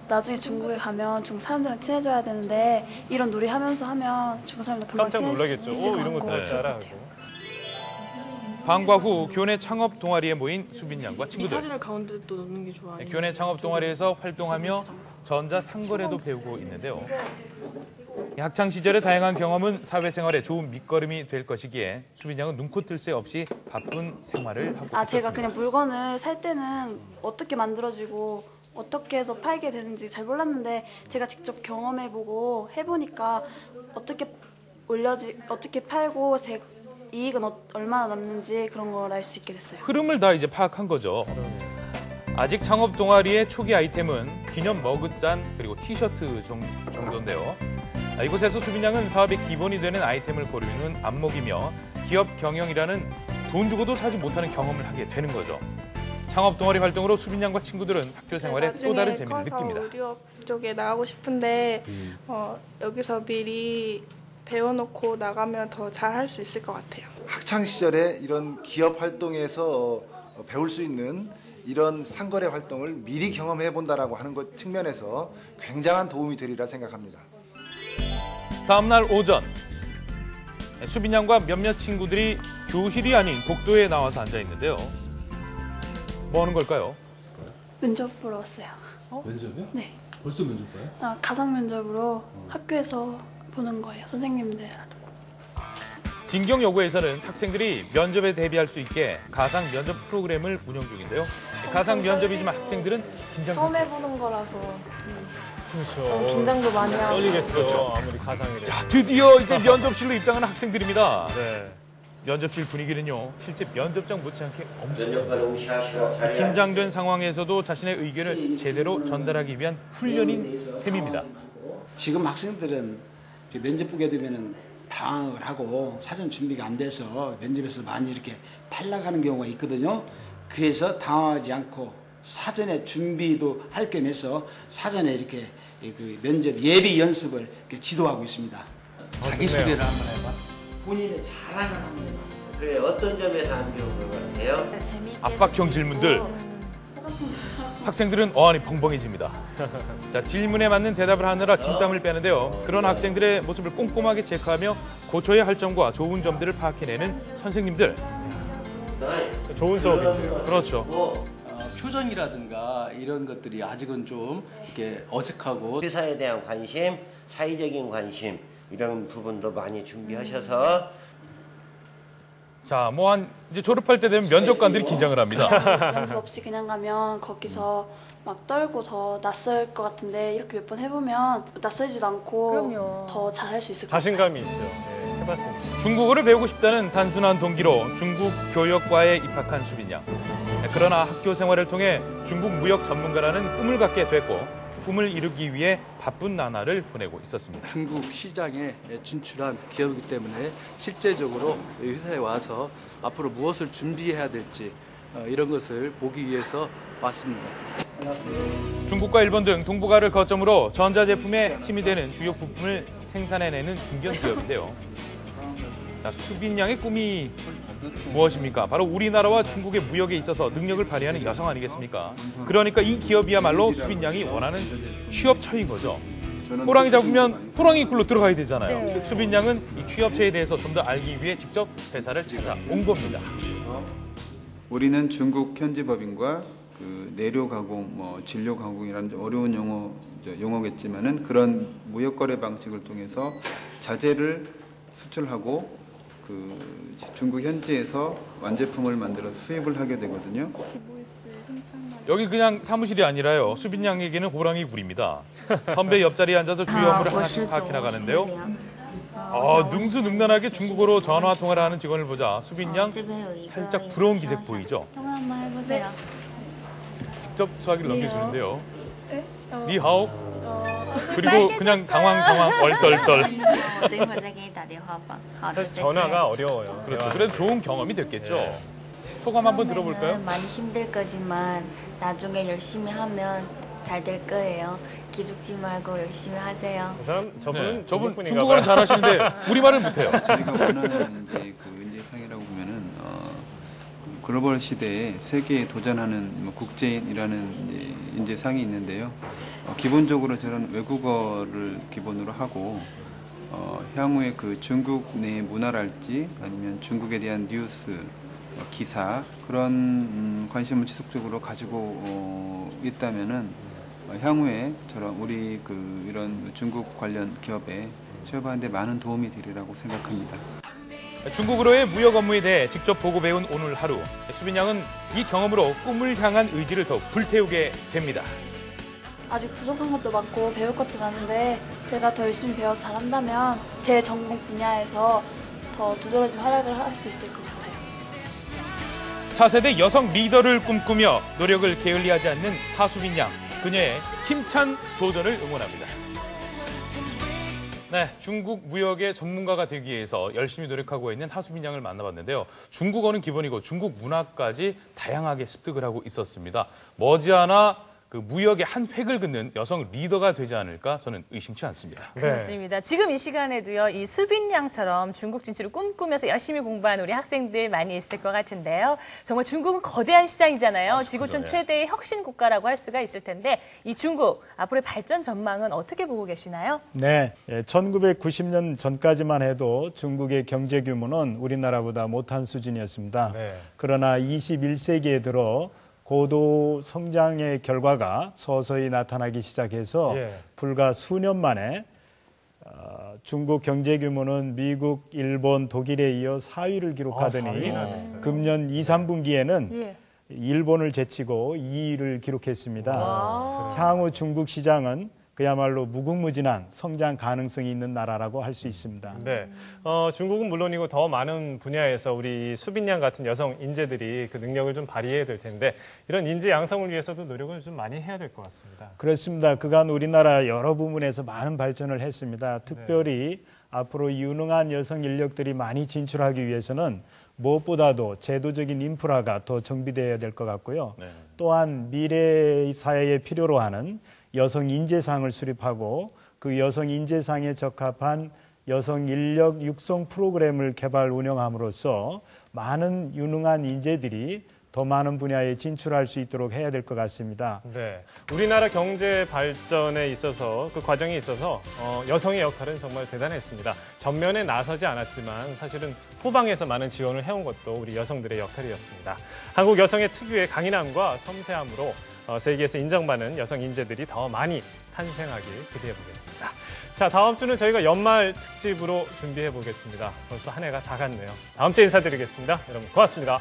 나중에 중국에 가면 중국 사람들이랑 친해져야 되는데 이런 놀이 하면서 하면 중국 사람들 금방 깜짝 친해질 놀라겠죠. 수 있을 것 이런 같고 것도 좋을 것 알아. 같아요. 방과 후 교내 창업 동아리에 모인 수빈 양과 이 친구들. 사진을 가운데 또 넣는 게 좋아. 교내 창업 동아리에서 활동하며 전자상거래도 배우고 있는데요. 학창 시절의 다양한 경험은 사회생활에 좋은 밑거름이 될 것이기에 수빈 양은 눈코 뜰 새 없이 바쁜 생활을 하고 있었습니다. 제가 그냥 물건을 살 때는 어떻게 만들어지고 어떻게 해서 팔게 되는지 잘 몰랐는데 제가 직접 경험해보고 해보니까 어떻게 어떻게 팔고 제 이익은 얼마나 남는지 그런 걸 알 수 있게 됐어요. 흐름을 다 이제 파악한 거죠. 아직 창업 동아리의 초기 아이템은 기념 머그잔 그리고 티셔츠 정도인데요. 이곳에서 수빈 양은 사업의 기본이 되는 아이템을 고르는 안목이며 기업 경영이라는 돈 주고도 사지 못하는 경험을 하게 되는 거죠. 창업 동아리 활동으로 수빈 양과 친구들은 학교 생활에 또 다른 재미를 느낍니다. 의류업 쪽에 나가고 싶은데 여기서 미리 배워놓고 나가면 더 잘 할 수 있을 것 같아요. 학창 시절에 이런 기업 활동에서 배울 수 있는 이런 상거래 활동을 미리 경험해 본다라고 하는 것 측면에서 굉장한 도움이 되리라 생각합니다. 다음 날 오전 수빈 양과 몇몇 친구들이 교실이 아닌 복도에 나와서 앉아 있는데요. 뭐 하는 걸까요? 면접 보러 왔어요. 면접이요? 네. 벌써 면접 봐요? 가상 면접으로 학교에서 보는 거예요. 선생님들. 진경여고에서는 학생들이 면접에 대비할 수 있게 가상 면접 프로그램을 운영 중인데요. 가상 면접이지만 학생들은 긴장 처음 상태. 해보는 거라서 그렇죠. 너무 긴장도 많이 하고. 떨리겠죠. 그렇죠. 아무리 가상이래. 자, 드디어 이제 면접실로 입장하는 학생들입니다. 네. 면접실 분위기는요, 실제 면접장 못지않게 엄청납니다. 긴장된 상황에서도 자신의 의견을 제대로 전달하기 위한 훈련인 셈입니다. 지금 학생들은 면접 보게 되면은 당황을 하고 사전 준비가 안 돼서 면접에서 많이 이렇게 탈락하는 경우가 있거든요. 그래서 당황하지 않고 사전에 준비도 할 겸해서 사전에 이렇게 그 면접 예비 연습을 이렇게 지도하고 있습니다. 자기소개를 한번 해봐. 본인의 자랑을 한번 해봐. 그래, 어떤 점에서 안 배운 것 같아요? 압박형 질문들. 학생들은 어안이 벙벙해집니다. 자, 질문에 맞는 대답을 하느라 진땀을 빼는데요. 그런 학생들의 모습을 꼼꼼하게 체크하며 고쳐야 할 점과 좋은 점들을 파악해내는 선생님들. 좋은 수업인데요. 그렇죠. 표정이라든가 이런 것들이 아직은 좀 이렇게 어색하고 회사에 대한 관심, 사회적인 관심, 이런 부분도 많이 준비하셔서 자, 뭐 이제 졸업할 때 되면 면접관들이 긴장을 합니다. 연습 없이 그냥 가면 거기서 막 떨고 더 낯설 것 같은데 이렇게 몇 번 해보면 낯설지도 않고 더 잘할 수 있을 것 같아요. 자신감이 있죠. 네, 해봤습니다. 중국어를 배우고 싶다는 단순한 동기로 중국 교역과에 입학한 수빈 양. 그러나 학교 생활을 통해 중국 무역 전문가라는 꿈을 갖게 됐고 꿈을 이루기 위해 바쁜 나날을 보내고 있었습니다. 중국 시장에 진출한 기업이기 때문에 실제적으로 회사에 와서 앞으로 무엇을 준비해야 될지 이런 것을 보기 위해서 왔습니다. 중국과 일본 등 동북아를 거점으로 전자제품에 힘이 되는 주요 부품을 생산해내는 중견 기업인데요. 자, 수빈 양의 꿈이 무엇입니까? 바로 우리나라와 중국의 무역에 있어서 능력을 발휘하는 여성 아니겠습니까? 그러니까 이 기업이야말로 수빈 양이 원하는 취업처인 거죠. 호랑이 잡으면 호랑이 굴로 들어가야 되잖아요. 네. 수빈 양은 이 취업처에 대해서 좀 더 알기 위해 직접 회사를 찾아온 겁니다. 우리는 중국 현지 법인과 그 내료 가공, 진료 가공이라는 좀 어려운 용어겠지만은 그런 무역 거래 방식을 통해서 자재를 수출하고 그 중국 현지에서 완제품을 만들어 수입을 하게 되거든요. 여기 그냥 사무실이 아니라요. 수빈 양에게는 호랑이 굴입니다. 선배 옆자리에 앉아서 주요 업무를 하나씩 파악해 나가는데요. 능수능란하게 중국어로 전화 통화를 하는 직원을 보자 수빈 양 살짝 부러운 기색 보이죠? 통화 한번 해보세요. 직접 수화기를 넘겨주는데요. 니하오. 그리고 그냥 당황 얼떨떨. 사실 전화가 어려워요. 그렇죠. 그래도 좋은 경험이 됐겠죠. 소감 한번 들어볼까요? 많이 힘들 거지만 나중에 열심히 하면 잘 될 거예요. 기죽지 말고 열심히 하세요. 저분은 중국어는 잘하시는데 우리말을 못해요. 저희가 원하는 이제 그 인재상이라고 보면은 글로벌 시대에 세계에 도전하는 국제인이라는 인재상이 있는데요. 기본적으로 저는 외국어를 기본으로 하고 향후에 그 중국 내 문화랄지 아니면 중국에 대한 뉴스, 기사 그런 관심을 지속적으로 가지고 있다면은 향후에 저런 우리 그 이런 중국 관련 기업에 취업하는 데 많은 도움이 되리라고 생각합니다. 중국으로의 무역 업무에 대해 직접 보고 배운 오늘 하루. 수빈 양은 이 경험으로 꿈을 향한 의지를 더욱 불태우게 됩니다. 아직 부족한 것도 많고 배울 것도 많은데 제가 더 열심히 배워서 잘한다면 제 전공 분야에서 더 두드러진 활약을 할 수 있을 것 같아요. 차세대 여성 리더를 꿈꾸며 노력을 게을리하지 않는 하수빈 양. 그녀의 힘찬 도전을 응원합니다. 네, 중국 무역의 전문가가 되기 위해서 열심히 노력하고 있는 하수빈 양을 만나봤는데요. 중국어는 기본이고 중국 문화까지 다양하게 습득을 하고 있었습니다. 머지않아 그 무역의 한 획을 긋는 여성 리더가 되지 않을까 저는 의심치 않습니다. 그렇습니다. 지금 이 시간에도요, 이 수빈 양처럼 중국 진출을 꿈꾸면서 열심히 공부한 우리 학생들 많이 있을 것 같은데요. 정말 중국은 거대한 시장이잖아요. 지구촌 최대의 혁신 국가라고 할 수가 있을 텐데 이 중국 앞으로의 발전 전망은 어떻게 보고 계시나요? 네, 1990년 전까지만 해도 중국의 경제 규모는 우리나라보다 못한 수준이었습니다. 그러나 21세기에 들어 고도 성장의 결과가 서서히 나타나기 시작해서 불과 수년 만에 중국 경제 규모는 미국, 일본, 독일에 이어 4위를 기록하더니 금년 2, 3분기에는 일본을 제치고 2위를 기록했습니다. 향후 중국 시장은 그야말로 무궁무진한 성장 가능성이 있는 나라라고 할 수 있습니다. 네, 중국은 물론이고 더 많은 분야에서 우리 수빈 양 같은 여성 인재들이 그 능력을 좀 발휘해야 될 텐데 이런 인재 양성을 위해서도 노력을 좀 많이 해야 될 것 같습니다. 그렇습니다. 그간 우리나라 여러 부분에서 많은 발전을 했습니다. 특별히 앞으로 유능한 여성 인력들이 많이 진출하기 위해서는 무엇보다도 제도적인 인프라가 더 정비되어야 될 것 같고요. 또한 미래 사회에 필요로 하는 여성 인재상을 수립하고 그 여성 인재상에 적합한 여성 인력 육성 프로그램을 개발 운영함으로써 많은 유능한 인재들이 더 많은 분야에 진출할 수 있도록 해야 될 것 같습니다. 네, 우리나라 경제 발전에 있어서 그 과정에 있어서 여성의 역할은 정말 대단했습니다. 전면에 나서지 않았지만 사실은 후방에서 많은 지원을 해온 것도 우리 여성들의 역할이었습니다. 한국 여성의 특유의 강인함과 섬세함으로 세계에서 인정받는 여성 인재들이 더 많이 탄생하길 기대해 보겠습니다. 자, 다음 주는 저희가 연말 특집으로 준비해 보겠습니다. 벌써 한 해가 다 갔네요. 다음 주에 인사드리겠습니다. 여러분 고맙습니다.